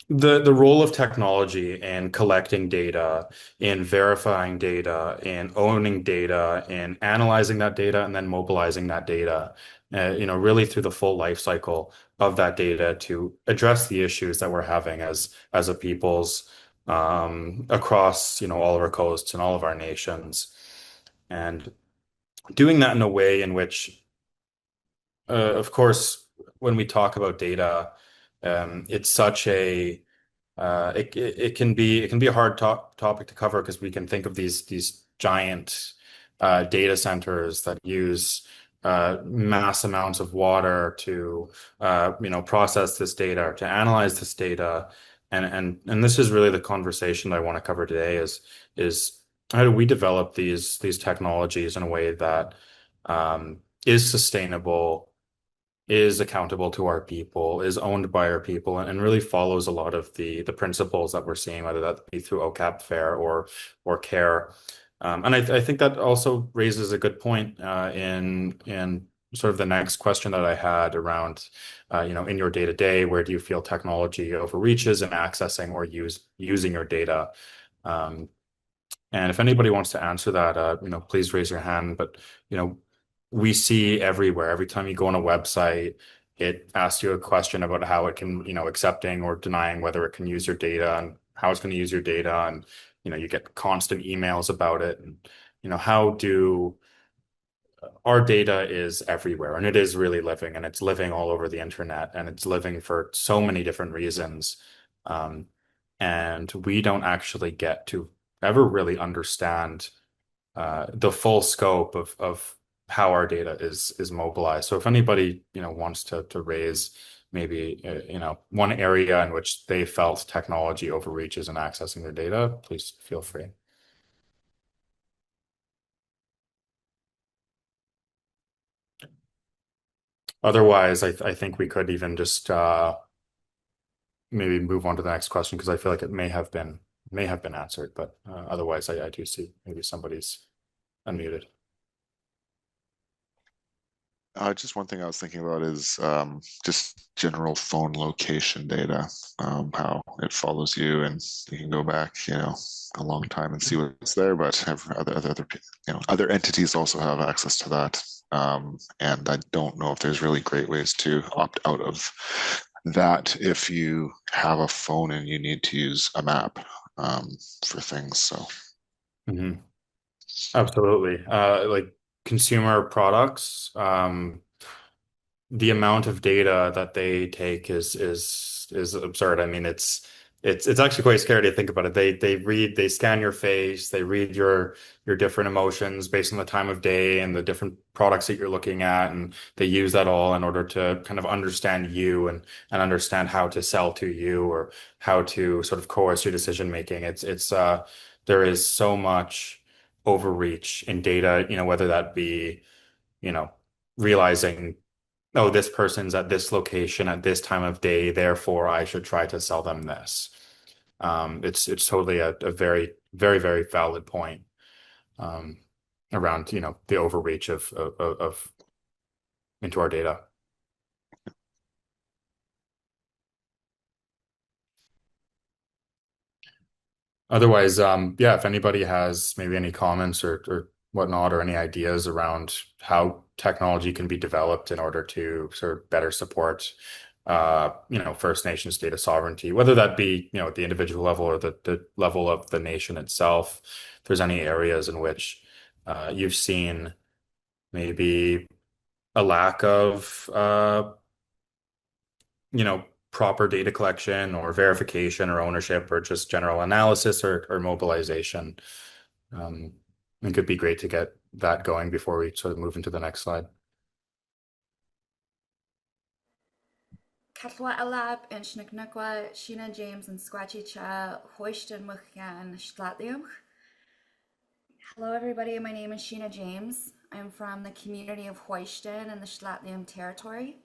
the role of technology in collecting data, in verifying data, in owning data, in analyzing that data, and then mobilizing that data, really through the full life cycle of that data to address the issues that we're having as a peoples across, all of our coasts and all of our nations. And doing that in a way in which, of course, when we talk about data, it's such a it can be a hard topic to cover, because we can think of these giant data centers that use mass amounts of water to process this data, to analyze this data, and this is really the conversation that I want to cover today, is how do we develop these technologies in a way that is sustainable, is accountable to our people, is owned by our people, and really follows a lot of the principles that we're seeing, whether that be through OCAP FAIR or CARE. And I think that also raises a good point in sort of the next question that I had around, in your day-to-day, where do you feel technology overreaches in accessing or using your data? And if anybody wants to answer that, please raise your hand. But, we see everywhere, every time you go on a website, it asks you a question about how it can, accepting or denying whether it can use your data and how it's going to use your data. And, you get constant emails about it. And, how do our data is everywhere, and it is really living, and it's living all over the internet, and it's living for so many different reasons. And we don't actually get to ever really understand the full scope of how our data is mobilized. So if anybody wants to raise maybe one area in which they felt technology overreaches in accessing their data, please feel free. Otherwise, I think we could even just maybe move on to the next question, because I feel like it may have been answered, but otherwise I do see maybe somebody's unmuted.
Just one thing I was thinking about is just general phone location data, how it follows you, and you can go back, a long time and see what's there. But other entities also have access to that, and I don't know if there's really great ways to opt out of that if you have a phone and you need to use a map for things. So.
Mm-hmm. Absolutely. Like consumer products, the amount of data that they take is absurd. I mean, it's actually quite scary to think about it. They scan your face, they read your different emotions based on the time of day and the different products that you're looking at, and they use that all in order to kind of understand you and understand how to sell to you, or how to sort of coerce your decision making. It's there is so much overreach in data, whether that be, realizing, oh, this person's at this location at this time of day, therefore I should try to sell them this. It's totally a very, very, very valid point around, the overreach of into our data. Otherwise, yeah, if anybody has maybe any comments or whatnot, or any ideas around how technology can be developed in order to sort of better support, First Nations data sovereignty, whether that be, at the individual level or the level of the nation itself. If there's any areas in which you've seen maybe a lack of proper data collection or verification or ownership or just general analysis or mobilization. It could be great to get that going before we sort of move into the next slide.
Catwa Alab and Schnicknukwa, Sheena James and Squatchy Cha, Hoiston Muchan Stlatlium. Hello, everybody. My name is Sheena James. I'm from the community of Hoiston in the Stlatlium territory.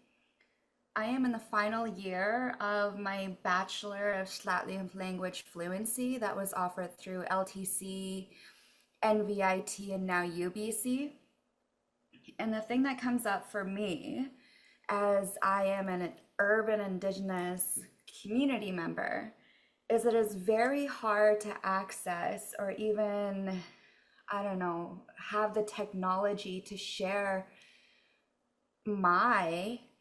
I am in the final year of my Bachelor of Stlatlium Language Fluency that was offered through LTC, NVIT, and now UBC. And the thing that comes up for me, as I am an urban Indigenous community member, is it is very hard to access or even, I don't know, have the technology to share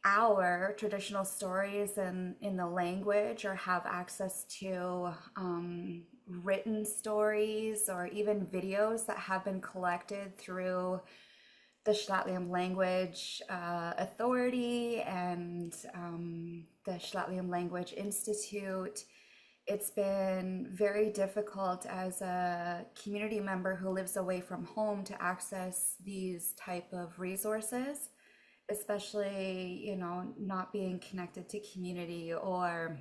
our traditional stories in the language, or have access to written stories or even videos that have been collected through the Stlatlium Language Authority and the Stlatlium Language Institute. It's been very difficult as a community member who lives away from home to access these type of resources, especially, not being connected to community or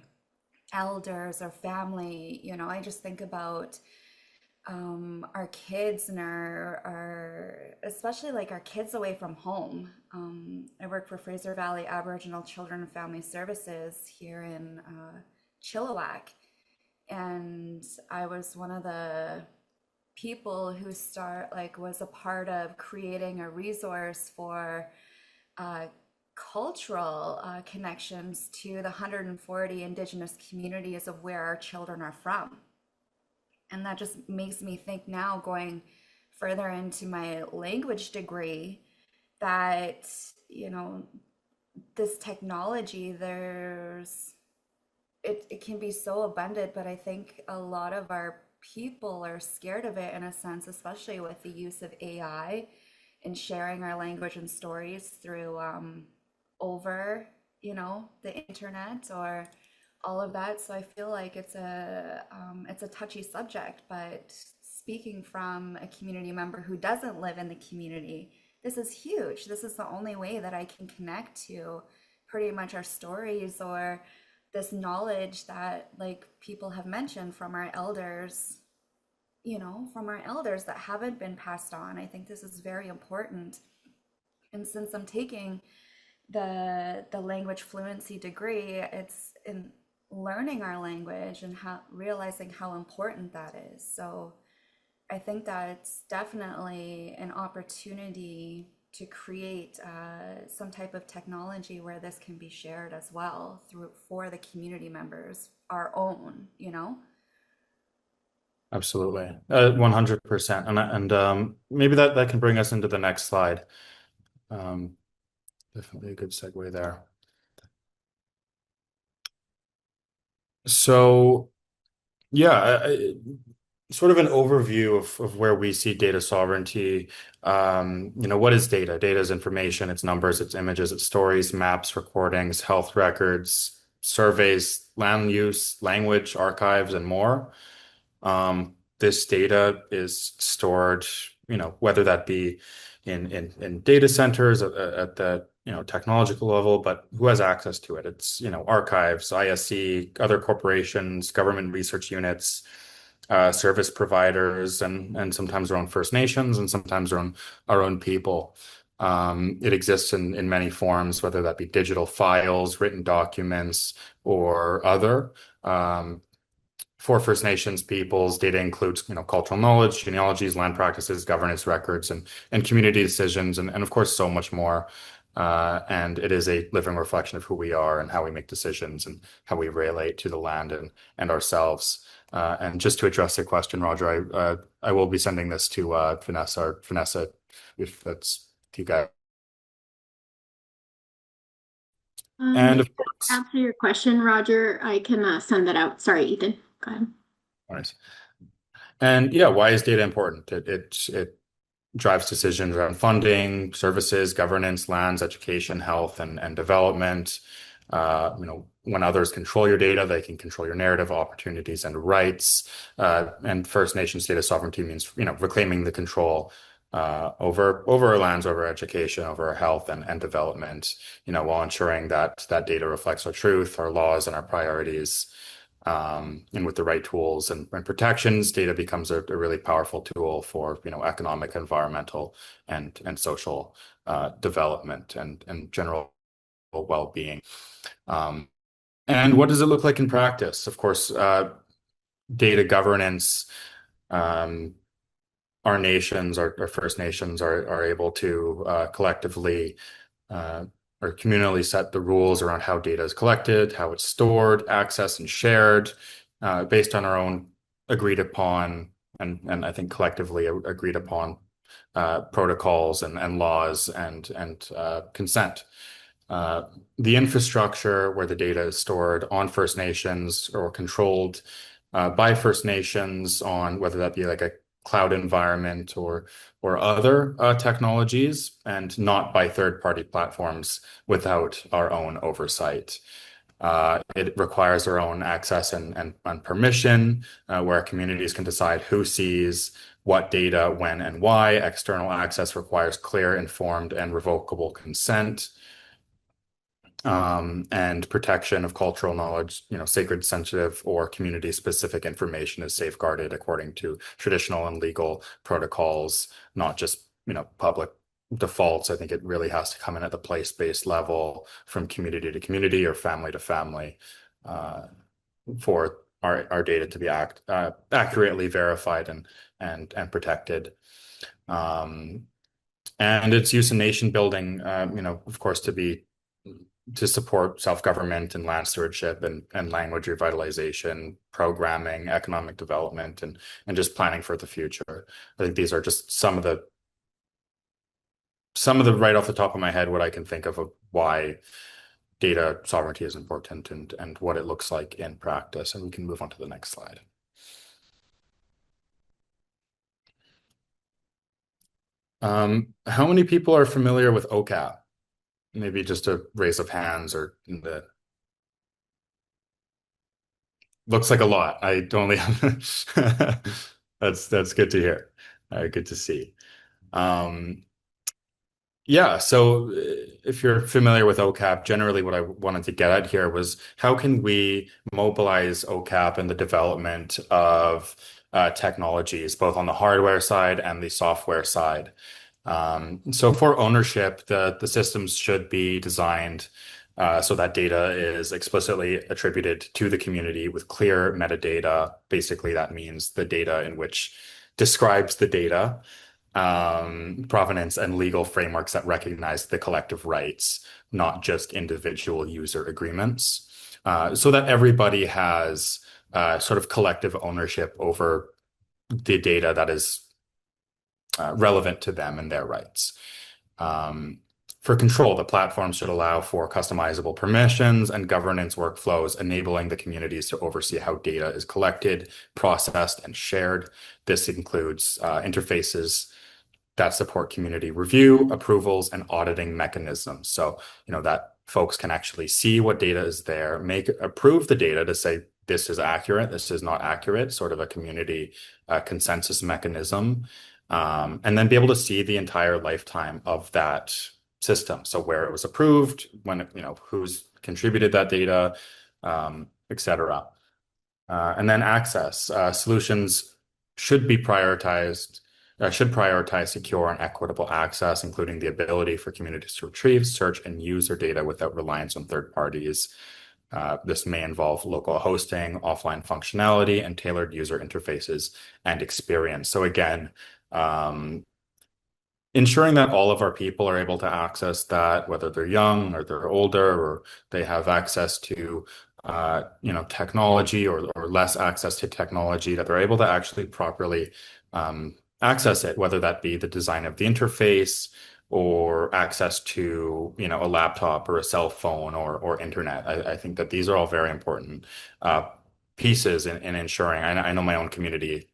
elders or family. I just think about our kids and our especially like our kids away from home. I work for Fraser Valley Aboriginal Children and Family Services here in Chilliwack, and I was one of the people who was a part of creating a resource for cultural connections to the 140 Indigenous communities of where our children are from. And that just makes me think now, going further into my language degree, that, this technology, it can be so abundant, but I think a lot of our people are scared of it in a sense, especially with the use of AI and sharing our language and stories through over, the internet or all of that. So I feel like it's a touchy subject, but speaking from a community member who doesn't live in the community, this is huge. This is the only way that I can connect to pretty much our stories or this knowledge that, like people have mentioned, from our elders, that haven't been passed on. I think this is very important. And since I'm taking the language fluency degree, it's in learning our language and realizing how important that is. So I think that's definitely an opportunity to create some type of technology where this can be shared as well for the community members, our own.
Absolutely. 100%. And maybe that can bring us into the next slide. Definitely a good segue there. So yeah, sort of an overview of where we see data sovereignty. What is data? Data is information, it's numbers, it's images, it's stories, maps, recordings, health records, surveys, land use, language, archives, and more. This data is stored, whether that be in data centers at the technological level, but who has access to it? It's archives, ISC, other corporations, government research units, service providers, and sometimes our own First Nations, and sometimes our own people. It exists in many forms, whether that be digital files, written documents, or other. For First Nations peoples, data includes, cultural knowledge, genealogies, land practices, governance records, and community decisions, and of course, so much more. And it is a living reflection of who we are and how we make decisions and how we relate to the land and ourselves. And just to address the question, Roger, I will be sending this to Vanessa, or Vanessa, if that's to you guys. And of
To
course,
answer your question, Roger, I can send that out. Sorry, Ethan. Go ahead.
nice. And yeah, why is data important? It drives decisions around funding, services, governance, lands, education, health, and development. When others control your data, they can control your narrative, opportunities, and rights. And First Nations data sovereignty means, reclaiming the control over our lands, over education, over our health and development, while ensuring that that data reflects our truth, our laws, and our priorities. And with the right tools and protections, data becomes a really powerful tool for, economic, environmental, and social development and general well-being. And what does it look like in practice? Of course, data governance, our nations, our First Nations are able to collectively or communally set the rules around how data is collected, how it's stored, accessed, and shared based on our own agreed upon and I think collectively agreed upon protocols and laws and consent. The infrastructure where the data is stored on First Nations or controlled by First Nations on whether that be like a cloud environment or other technologies, and not by third-party platforms without our own oversight. It requires our own access and permission, where communities can decide who sees what data, when, and why. External access requires clear, informed, and revocable consent. And protection of cultural knowledge, sacred, sensitive, or community-specific information is safeguarded according to traditional and legal protocols, not just, public defaults. I think it really has to come in at the place-based level from community to community or family to family for our data to be accurately verified and protected. And its use in nation building, of course, to support self-government and land stewardship and language revitalization, programming, economic development, and just planning for the future. I think these are just some of the right off the top of my head, what I can think of why data sovereignty is important and what it looks like in practice. And we can move on to the next slide. How many people are familiar with OCAP? Maybe just a raise of hands or in the looks like a lot. I don't have that's good to hear. Good to see. Yeah, so if you're familiar with OCAP, generally what I wanted to get at here was how can we mobilize OCAP in the development of technologies, both on the hardware side and the software side. So for ownership, the systems should be designed so that data is explicitly attributed to the community with clear metadata. Basically, that means the data in which describes the data, provenance, and legal frameworks that recognize the collective rights, not just individual user agreements, so that everybody has sort of collective ownership over the data that is relevant to them and their rights. For control, the platform should allow for customizable permissions and governance workflows, enabling the communities to oversee how data is collected, processed, and shared. This includes interfaces that support community review, approvals, and auditing mechanisms. So, that folks can actually see what data is there, approve the data to say, this is accurate, this is not accurate, sort of a community consensus mechanism. And then be able to see the entire lifetime of that system. So where it was approved, when, who's contributed that data, et cetera. And then access. Solutions should prioritize secure and equitable access, including the ability for communities to retrieve, search, and use their data without reliance on third parties. This may involve local hosting, offline functionality, and tailored user interfaces and experience. So again, ensuring that all of our people are able to access that, whether they're young or they're older, or they have access to technology or less access to technology, that they're able to actually properly access it, whether that be the design of the interface or access to a laptop or a cell phone or internet. I think that these are all very important pieces in ensuring. I know my own community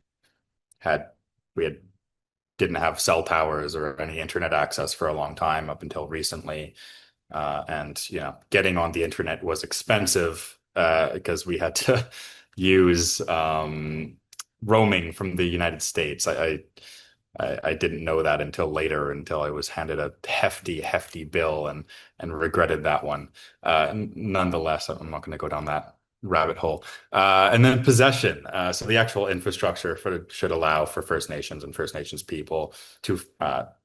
we had didn't have cell towers or any internet access for a long time up until recently. And getting on the internet was expensive because we had to use roaming from the United States. I didn't know that until later, until I was handed a hefty bill and regretted that one. Nonetheless, I'm not going to go down that rabbit hole. And then possession. So the actual infrastructure should allow for First Nations and First Nations people to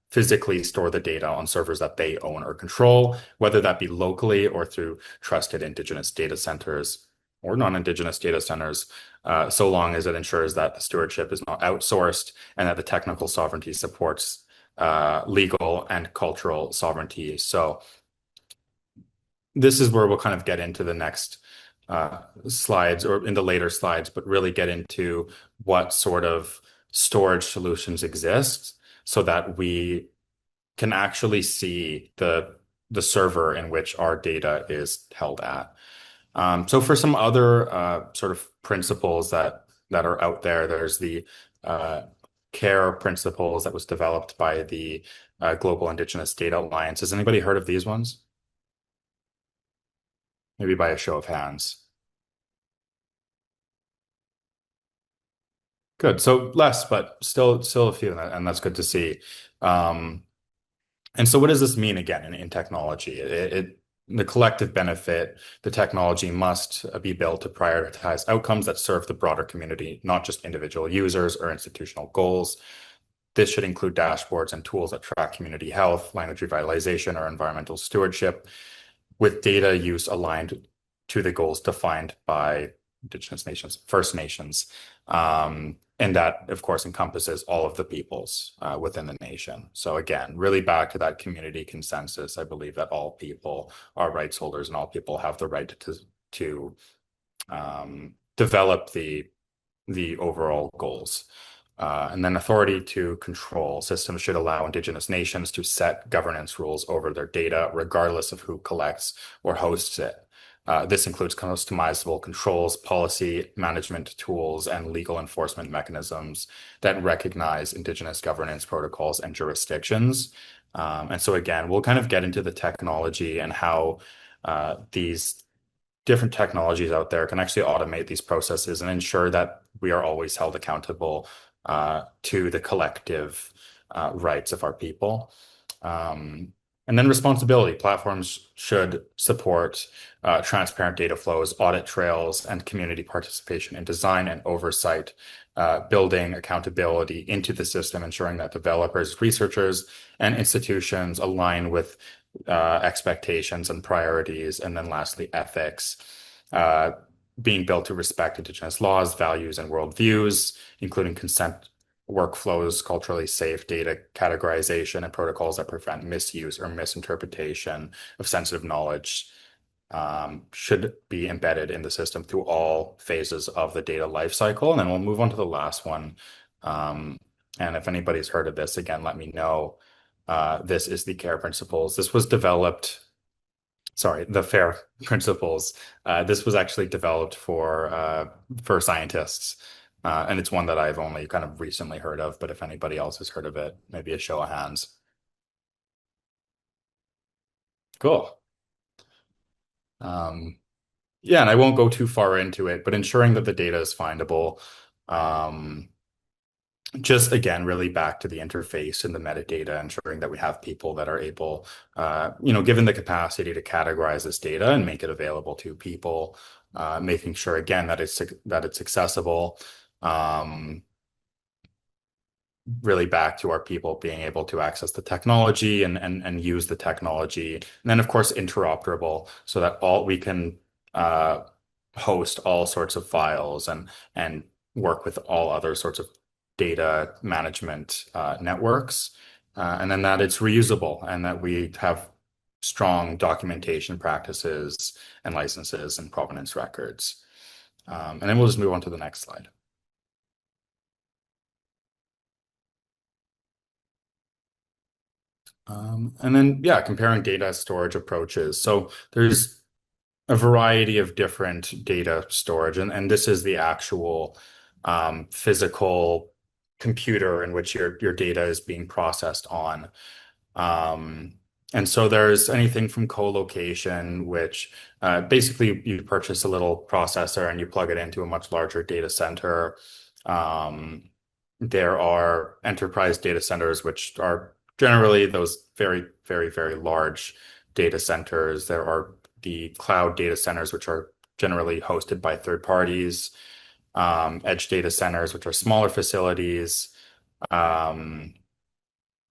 physically store the data on servers that they own or control, whether that be locally or through trusted Indigenous data centers or non-Indigenous data centers, so long as it ensures that the stewardship is not outsourced and that the technical sovereignty supports legal and cultural sovereignty. So this is where we'll kind of get into the next slides or in the later slides, but really get into what sort of storage solutions exist so that we can actually see the server in which our data is held at. So for some other sort of principles that are out there, there's the CARE principles that was developed by the Global Indigenous Data Alliance. Has anybody heard of these ones? Maybe by a show of hands. Good. So less, but still a few, and that's good to see. And so what does this mean again in technology? The collective benefit, the technology must be built to prioritize outcomes that serve the broader community, not just individual users or institutional goals. This should include dashboards and tools that track community health, language revitalization, or environmental stewardship, with data use aligned to the goals defined by Indigenous nations, First Nations. And that, of course, encompasses all of the peoples within the nation. So again, really back to that community consensus, I believe that all people are rights holders and all people have the right to develop the overall goals. And then authority to control. Systems should allow Indigenous nations to set governance rules over their data, regardless of who collects or hosts it. This includes customizable controls, policy management tools, and legal enforcement mechanisms that recognize Indigenous governance protocols and jurisdictions. And so again, we'll kind of get into the technology and how these different technologies out there can actually automate these processes and ensure that we are always held accountable to the collective rights of our people. And then responsibility. Platforms should support transparent data flows, audit trails, and community participation in design and oversight, building accountability into the system, ensuring that developers, researchers, and institutions align with expectations and priorities. And then lastly, ethics, being built to respect Indigenous laws, values, and worldviews, including consent workflows, culturally safe data categorization, and protocols that prevent misuse or misinterpretation of sensitive knowledge should be embedded in the system through all phases of the data lifecycle. And then we'll move on to the last one. And if anybody's heard of this, again, let me know. This is the CARE principles. This was developed, sorry, the FAIR principles. This was actually developed for scientists. And it's one that I've only kind of recently heard of, but if anybody else has heard of it, maybe a show of hands. Cool. Yeah, and I won't go too far into it, but ensuring that the data is findable. Just again, really back to the interface and the metadata, ensuring that we have people that are able, given the capacity to categorize this data and make it available to people, making sure again that it's accessible. Really back to our people being able to access the technology and use the technology. And then of course interoperable, so that we can host all sorts of files and work with all other sorts of data management networks. And then that it's reusable and that we have strong documentation practices and licenses and provenance records. And then we'll just move on to the next slide. And then, yeah, comparing data storage approaches. So there's a variety of different data storage, and this is the actual physical computer in which your data is being processed on. And so there's anything from co-location, which basically you purchase a little processor and you plug it into a much larger data center. There are enterprise data centers, which are generally those very, very, very large data centers. There are the cloud data centers, which are generally hosted by third parties, edge data centers, which are smaller facilities.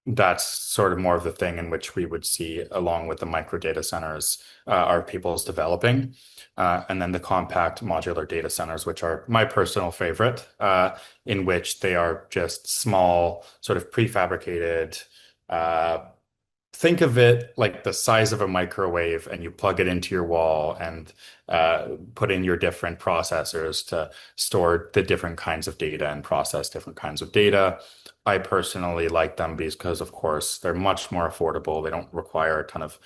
That's sort of more of the thing in which we would see, along with the micro data centers, our people's developing. And then the compact modular data centers, which are my personal favorite, in which they are just small, sort of prefabricated. Think of it like the size of a microwave, and you plug it into your wall and put in your different processors to store the different kinds of data and process different kinds of data. I personally like them because, of course, they're much more affordable. They don't require a ton of,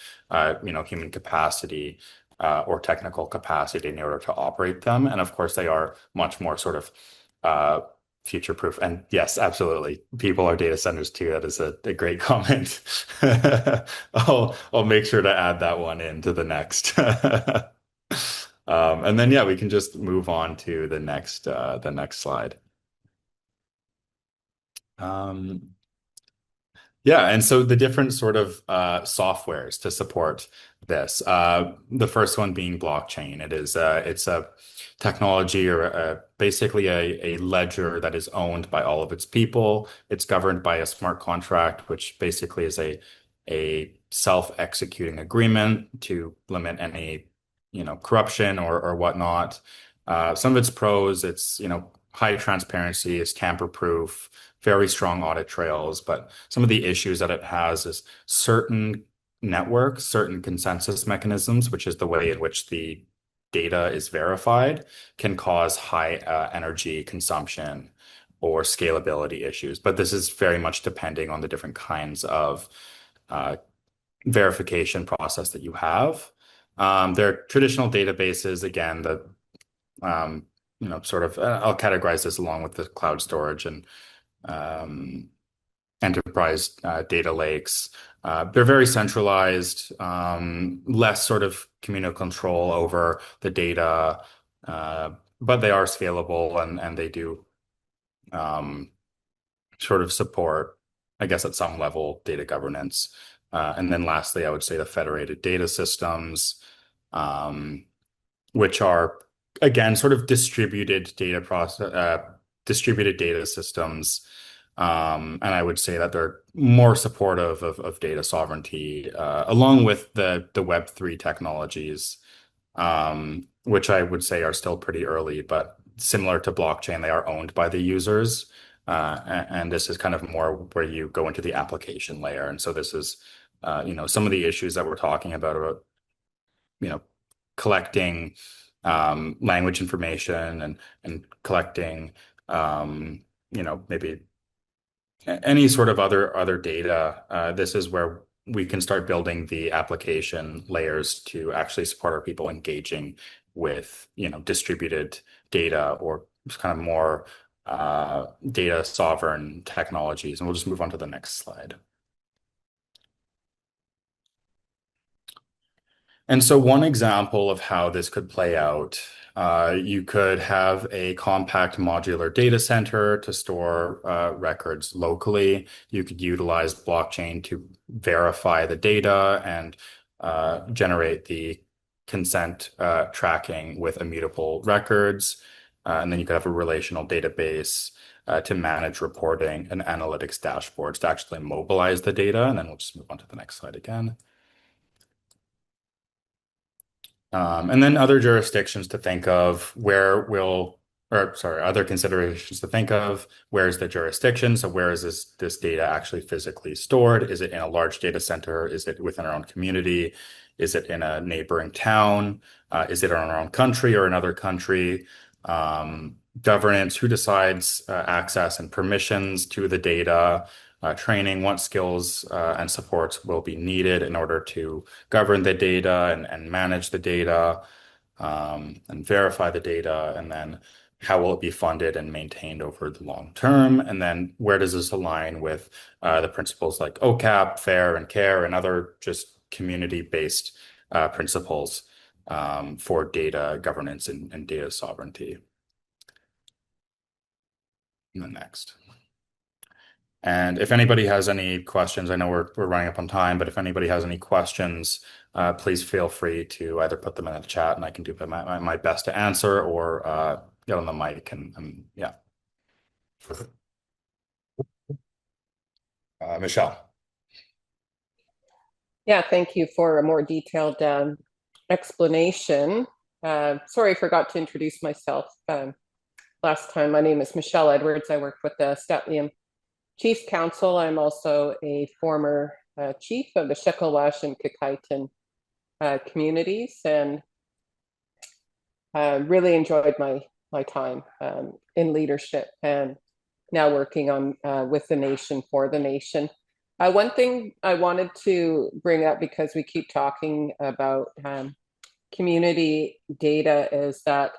human capacity or technical capacity in order to operate them. And of course, they are much more sort of future proof. And yes, absolutely. People are data centers too. That is a great comment. I'll make sure to add that one into the next. And then yeah, we can just move on to the next slide. Yeah, and so the different sort of softwares to support this. The first one being blockchain. It's a technology or basically a ledger that is owned by all of its people. It's governed by a smart contract, which basically is a self-executing agreement to limit any corruption or whatnot. Some of its pros, it's high transparency, it's tamper-proof, very strong audit trails, but some of the issues that it has is certain networks, certain consensus mechanisms, which is the way in which the data is verified, can cause high energy consumption or scalability issues. But this is very much depending on the different kinds of verification process that you have. There are traditional databases, again, that I'll categorize this along with the cloud storage and enterprise data lakes. They're very centralized, less sort of communal control over the data, but they are scalable and they do sort of support, I guess, at some level, data governance. And then lastly, I would say the federated data systems, which are, again, sort of distributed data systems. And I would say that they're more supportive of data sovereignty, along with the Web3 technologies, which I would say are still pretty early, but similar to blockchain, they are owned by the users. And this is kind of more where you go into the application layer. And so this is, some of the issues that we're talking about, collecting language information and collecting, maybe any sort of other data. This is where we can start building the application layers to actually support our people engaging with, distributed data or kind of more data sovereign technologies. And we'll just move on to the next slide. And so one example of how this could play out, you could have a compact modular data center to store records locally. You could utilize blockchain to verify the data and generate the consent tracking with immutable records. And then you could have a relational database to manage reporting and analytics dashboards to actually mobilize the data. And then we'll just move on to the next slide again. And then other jurisdictions to think of other considerations to think of. Where is the jurisdiction? So where is this data actually physically stored? Is it in a large data center? Is it within our own community? Is it in a neighboring town? Is it in our own country or another country? Governance, who decides access and permissions to the data? Training, what skills and supports will be needed in order to govern the data and manage the data and verify the data. And then how will it be funded and maintained over the long term? And then where does this align with the principles like OCAP, FAIR, and CARE, and other just community-based principles for data governance and data sovereignty? And then next. And if anybody has any questions, I know we're running up on time, but if anybody has any questions, please feel free to either put them in the chat and I can do my best to answer, or get on the mic and yeah. Michelle.
Yeah, thank you for a more detailed explanation. Sorry, I forgot to introduce myself last time. My name is Michelle Edwards. I work with the Statliam Chief Council. I'm also a former chief of the Shekelwash and Kikaitan communities, and really enjoyed my time in leadership, and now working on with the nation, for the nation. One thing I wanted to bring up, because we keep talking about community data, is that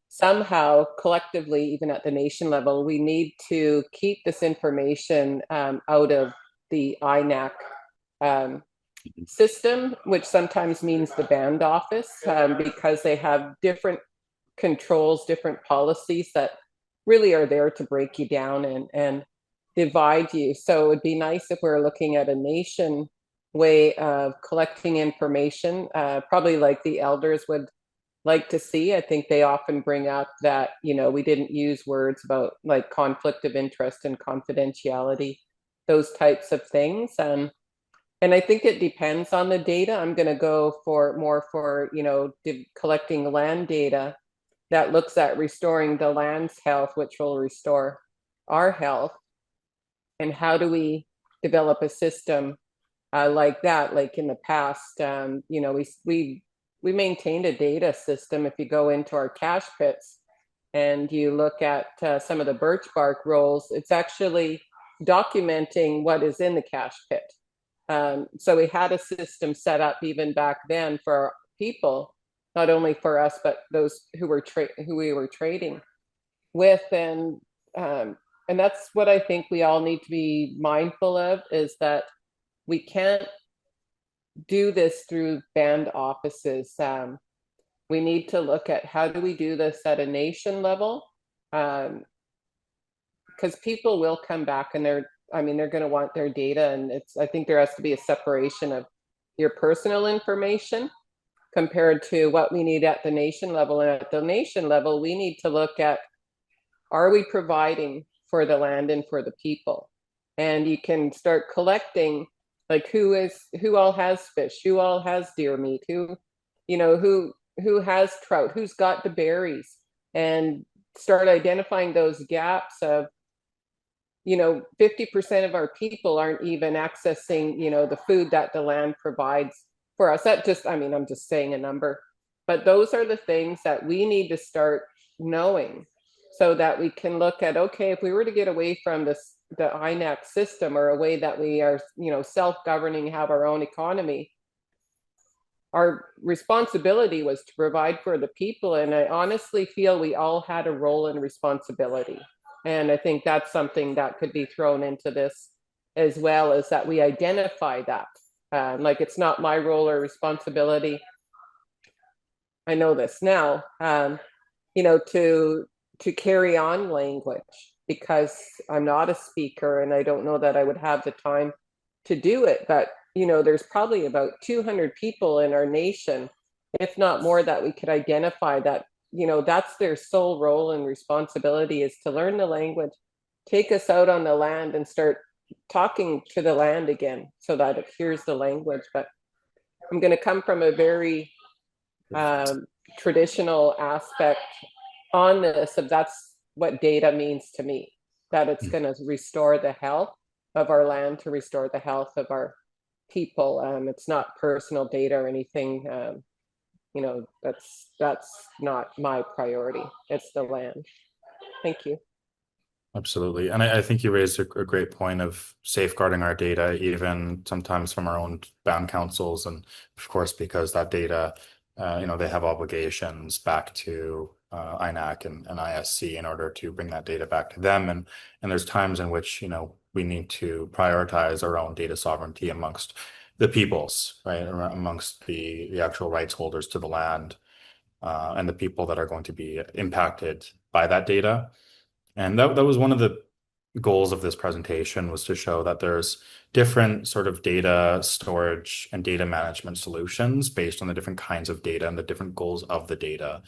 somehow collectively, even at the nation level, we need to keep this information out of the INAC system, which sometimes means the band office, because they have different controls, different policies that really are there to break you down and divide you. So it would be nice if we were looking at a nation way of collecting information, probably like the elders would like to see. I think they often bring up that, we didn't use words about like conflict of interest and confidentiality, those types of things. And I think it depends on the data. I'm going to go more for collecting land data that looks at restoring the land's health, which will restore our health. And how do we develop a system like that? Like in the past, we maintained a data system. If you go into our cache pits and you look at some of the birch bark rolls, it's actually documenting what is in the cache pit. So we had a system set up even back then for our people, not only for us, but those who we were trading with. And that's what I think we all need to be mindful of, is that we can't do this through band offices. We need to look at how do we do this at a nation level, because people will come back and they're going to want their data, and I think there has to be a separation of your personal information compared to what we need at the nation level. And at the nation level, we need to look at, are we providing for the land and for the people? And you can start collecting, like who all has fish, who all has deer meat, who has trout, who's got the berries, and start identifying those gaps of, 50% of our people aren't even accessing, the food that the land provides for us. I'm just saying a number, but those are the things that we need to start knowing, so that we can look at, okay, if we were to get away from the INAC system, or a way that we are, self-governing, have our own economy, our responsibility was to provide for the people. And I honestly feel we all had a role and responsibility. And I think that's something that could be thrown into this as well, is that we identify that. Like, it's not my role or responsibility, I know this now, to carry on language, because I'm not a speaker and I don't know that I would have the time to do it. But, there's probably about 200 people in our nation, if not more, that we could identify that, that's their sole role and responsibility, is to learn the language, take us out on the land and start talking to the land again so that it hears the language. But I'm going to come from a very traditional aspect on this, of that's what data means to me, that it's going to restore the health of our land, to restore the health of our people. It's not personal data or anything. That's not my priority. It's the land. Thank you.
Absolutely. And I think you raised a great point of safeguarding our data, even sometimes from our own bound councils. And of course, because that data they have obligations back to INAC and ISC in order to bring that data back to them. And there's times in which, we need to prioritize our own data sovereignty amongst the peoples, right? Amongst the actual rights holders to the land, and the people that are going to be impacted by that data. And that was one of the goals of this presentation, was to show that there's different sort of data storage and data management solutions based on the different kinds of data and the different goals of the data.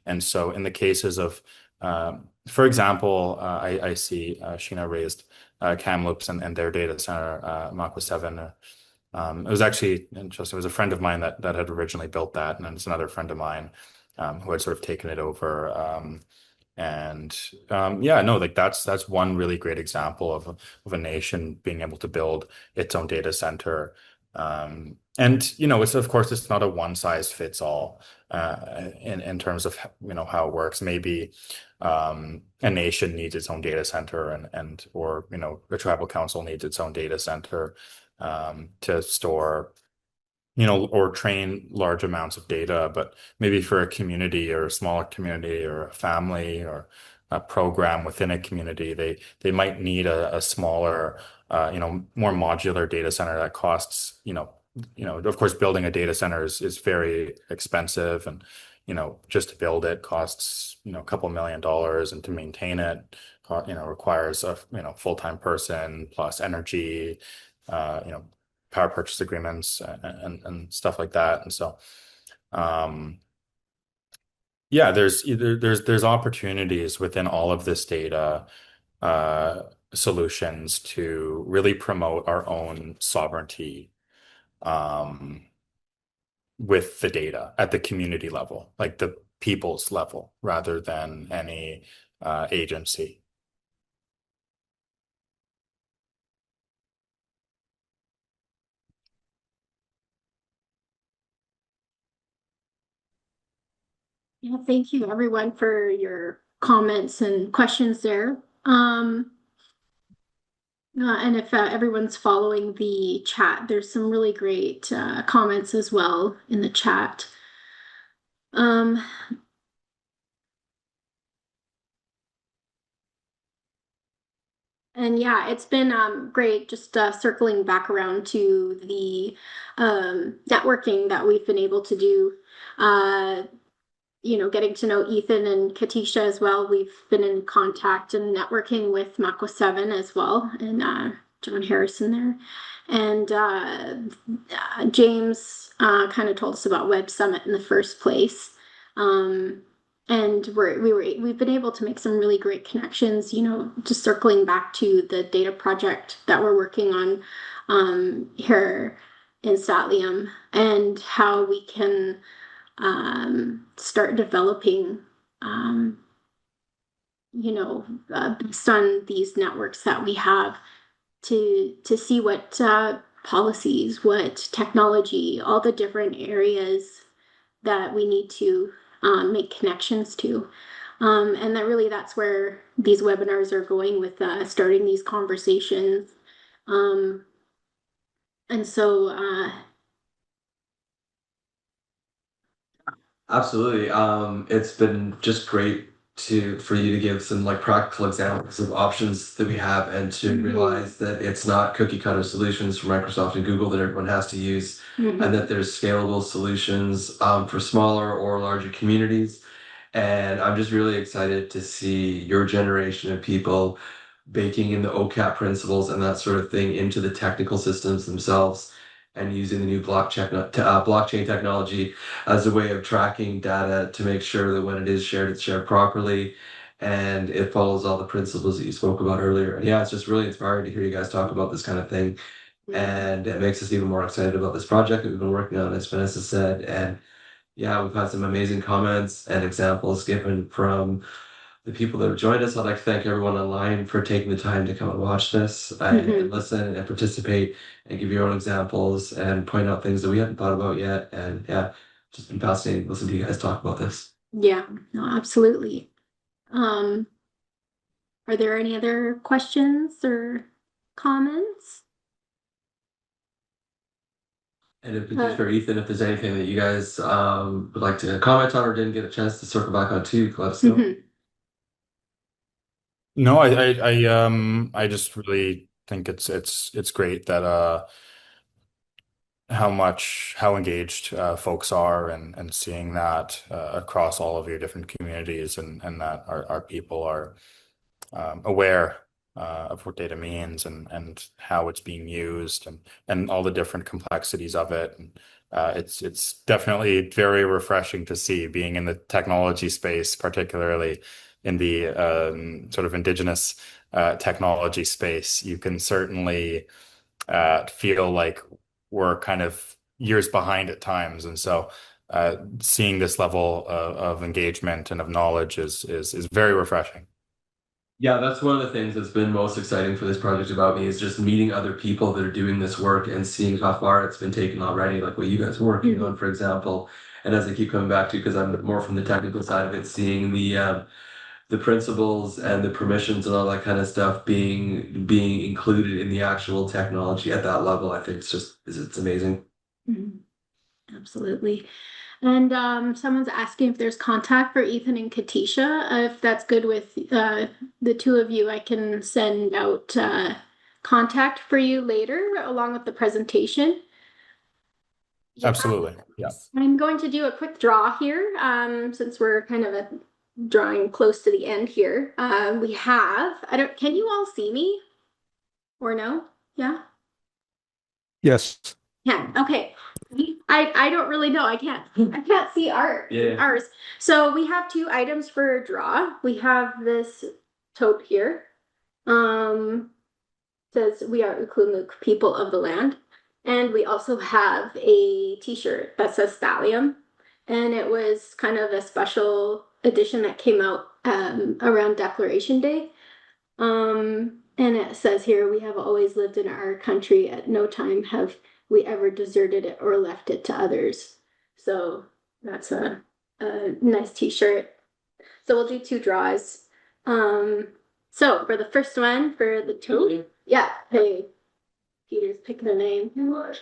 And so in the cases of, for example, I see Sheena raised Kamloops and their data center, Mach 7. It was actually interesting. It was a friend of mine that had originally built that, and then it's another friend of mine who had sort of taken it over. Yeah, no, like that's one really great example of a nation being able to build its own data center. And it's, of course, it's not a one size fits all in terms of how it works. Maybe a nation needs its own data center, or a tribal council needs its own data center to store or train large amounts of data. But maybe for a community or a smaller community or a family or a program within a community, they might need a smaller, more modular data center that costs, of course, building a data center is very expensive, and just to build it costs a couple $1 million, and to maintain it requires a full-time person plus energy, power purchase agreements and stuff like that. And so, yeah, there's opportunities within all of this data solutions to really promote our own sovereignty with the data at the community level, like the people's level, rather than any agency.
Yeah, thank you everyone for your comments and questions there. And if everyone's following the chat, there's some really great comments as well in the chat. And yeah, it's been great just circling back around to the networking that we've been able to do. Getting to know Ethan and Katisha as well. We've been in contact and networking with Mach 7 as well, and John Harrison there. And James kind of told us about Web Summit in the first place. And we've been able to make some really great connections, just circling back to the data project that we're working on here in Statlium, and how we can start developing, based on these networks that we have, to see what policies, what technology, all the different areas that we need to make connections to. And that's where these webinars are going, with starting these conversations. And so
Absolutely. It's been just great for you to give some like practical examples of options that we have, and to realize that it's not cookie cutter solutions from Microsoft and Google that everyone has to use, and that there's scalable solutions for smaller or larger communities. And I'm just really excited to see your generation of people baking in the OCAP principles and that sort of thing into the technical systems themselves, and using the new blockchain technology as a way of tracking data to make sure that when it is shared, it's shared properly, and it follows all the principles that you spoke about earlier. And yeah, it's just really inspiring to hear you guys talk about this kind of thing. And it makes us even more excited about this project that we've been working on, as Vanessa said. And yeah, we've had some amazing comments and examples given from the people that have joined us. I'd like to thank everyone online for taking the time to come and watch this and listen and participate and give your own examples and point out things that we hadn't thought about yet. And yeah, just been fascinating to listen to you guys talk about this.
Yeah, no, absolutely. Are there any other questions or comments?
And if Katisha or Ethan, if there's anything that you guys would like to comment on or didn't get a chance to circle back on too, let us know.
No, I just really think it's great that how engaged folks are and seeing that across all of your different communities and that our people are aware of what data means and how it's being used and all the different complexities of it. And it's definitely very refreshing to see being in the technology space, particularly in the sort of Indigenous technology space. You can certainly feel like we're kind of years behind at times. And so seeing this level of engagement and of knowledge is very refreshing.
Yeah, that's one of the things that's been most exciting for this project about me is just meeting other people that are doing this work and seeing how far it's been taken already, like what you guys are working on, for example. And as I keep coming back to, because I'm more from the technical side of it, seeing the principles and the permissions and all that kind of stuff being included in the actual technology at that level, I think it's amazing.
Absolutely. And someone's asking if there's contact for Ethan and Katisha. If that's good with the two of you, I can send out contact for you later along with the presentation.
Absolutely. Yeah.
I'm going to do a quick draw here since we're kind of drawing close to the end here. We have, can you all see me or no? Yeah?
Yes.
Yeah, okay. I don't really know. I can't see ours. So we have two items for a draw. We have this tote here. Says we are Uklumuk people of the land. And we also have a t-shirt that says Thallium. And it was kind of a special edition that came out around Declaration Day. And it says here, we have always lived in our country. At no time have we ever deserted it or left it to others. So that's a nice t-shirt. So we'll do two draws. So for the first one, for the tote, yeah, hey, Peter's picking a name.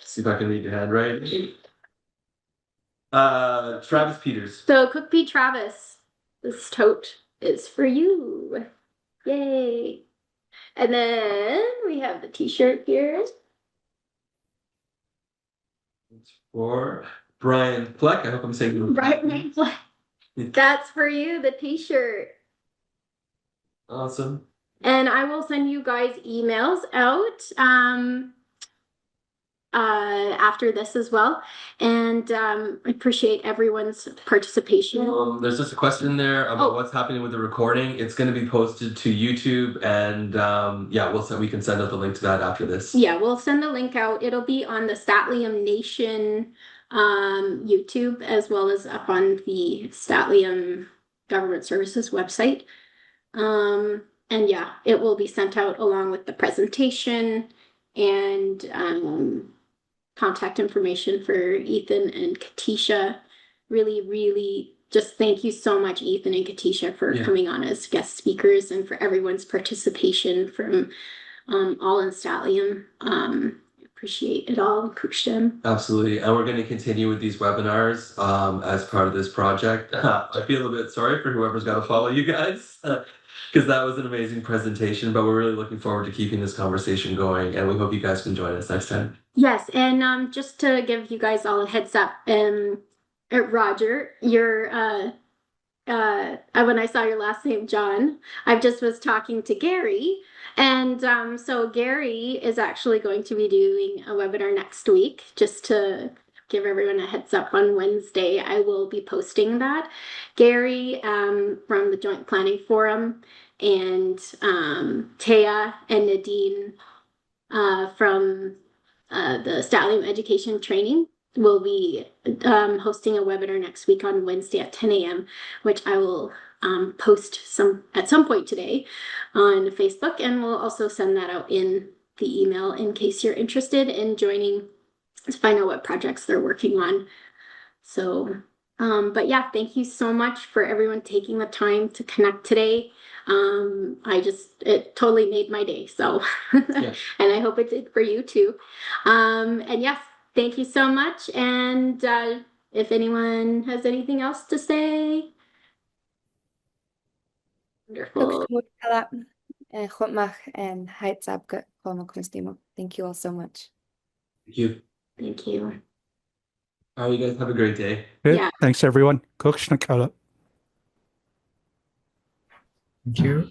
See if I can read your handwriting. Travis Peters.
So Cook P. Travis, this tote is for you. Yay. And then we have the t-shirt here.
It's for Brian Fleck. I hope I'm saying it right.
Brian Fleck. That's for you, the t-shirt.
Awesome.
And I will send you guys emails out after this as well. And I appreciate everyone's participation.
There's just a question there about what's happening with the recording. It's going to be posted to YouTube, and yeah, we can send out the link to that after this.
Yeah, we'll send the link out. It'll be on the Statlium Nation YouTube as well as up on the Statlium Government Services website. And yeah, it will be sent out along with the presentation and contact information for Ethan and Katisha. Really, really just thank you so much, Ethan and Katisha, for coming on as guest speakers and for everyone's participation from all in Statlium. Appreciate it all. Kushtem.
Absolutely. And we're going to continue with these webinars as part of this project. I feel a bit sorry for whoever's got to follow you guys because that was an amazing presentation, but we're really looking forward to keeping this conversation going, and we hope you guys can join us next time.
Yes, and just to give you guys all a heads up, Roger, you're when I saw your last name, John, I just was talking to Gary, and so Gary is actually going to be doing a webinar next week. Just to give everyone a heads up, on Wednesday I will be posting that. Gary from the Joint Planning Forum, and Taya and Nadine from the Statlium Education Training will be hosting a webinar next week on Wednesday at 10 a.m., which I will post at some point today on Facebook, and we'll also send that out in the email in case you're interested in joining to find out what projects they're working on. So, but yeah, thank you so much for everyone taking the time to connect today. It totally made my day. So, and I hope it did for you too. And yes, Thank you so much. And if anyone has anything else to say, wonderful.
Thank you all so much.
Thank you.
Thank you.
All right, you guys have a great day.
Good.
Yeah.
Thanks, everyone. Kukshna kala.
Thank you.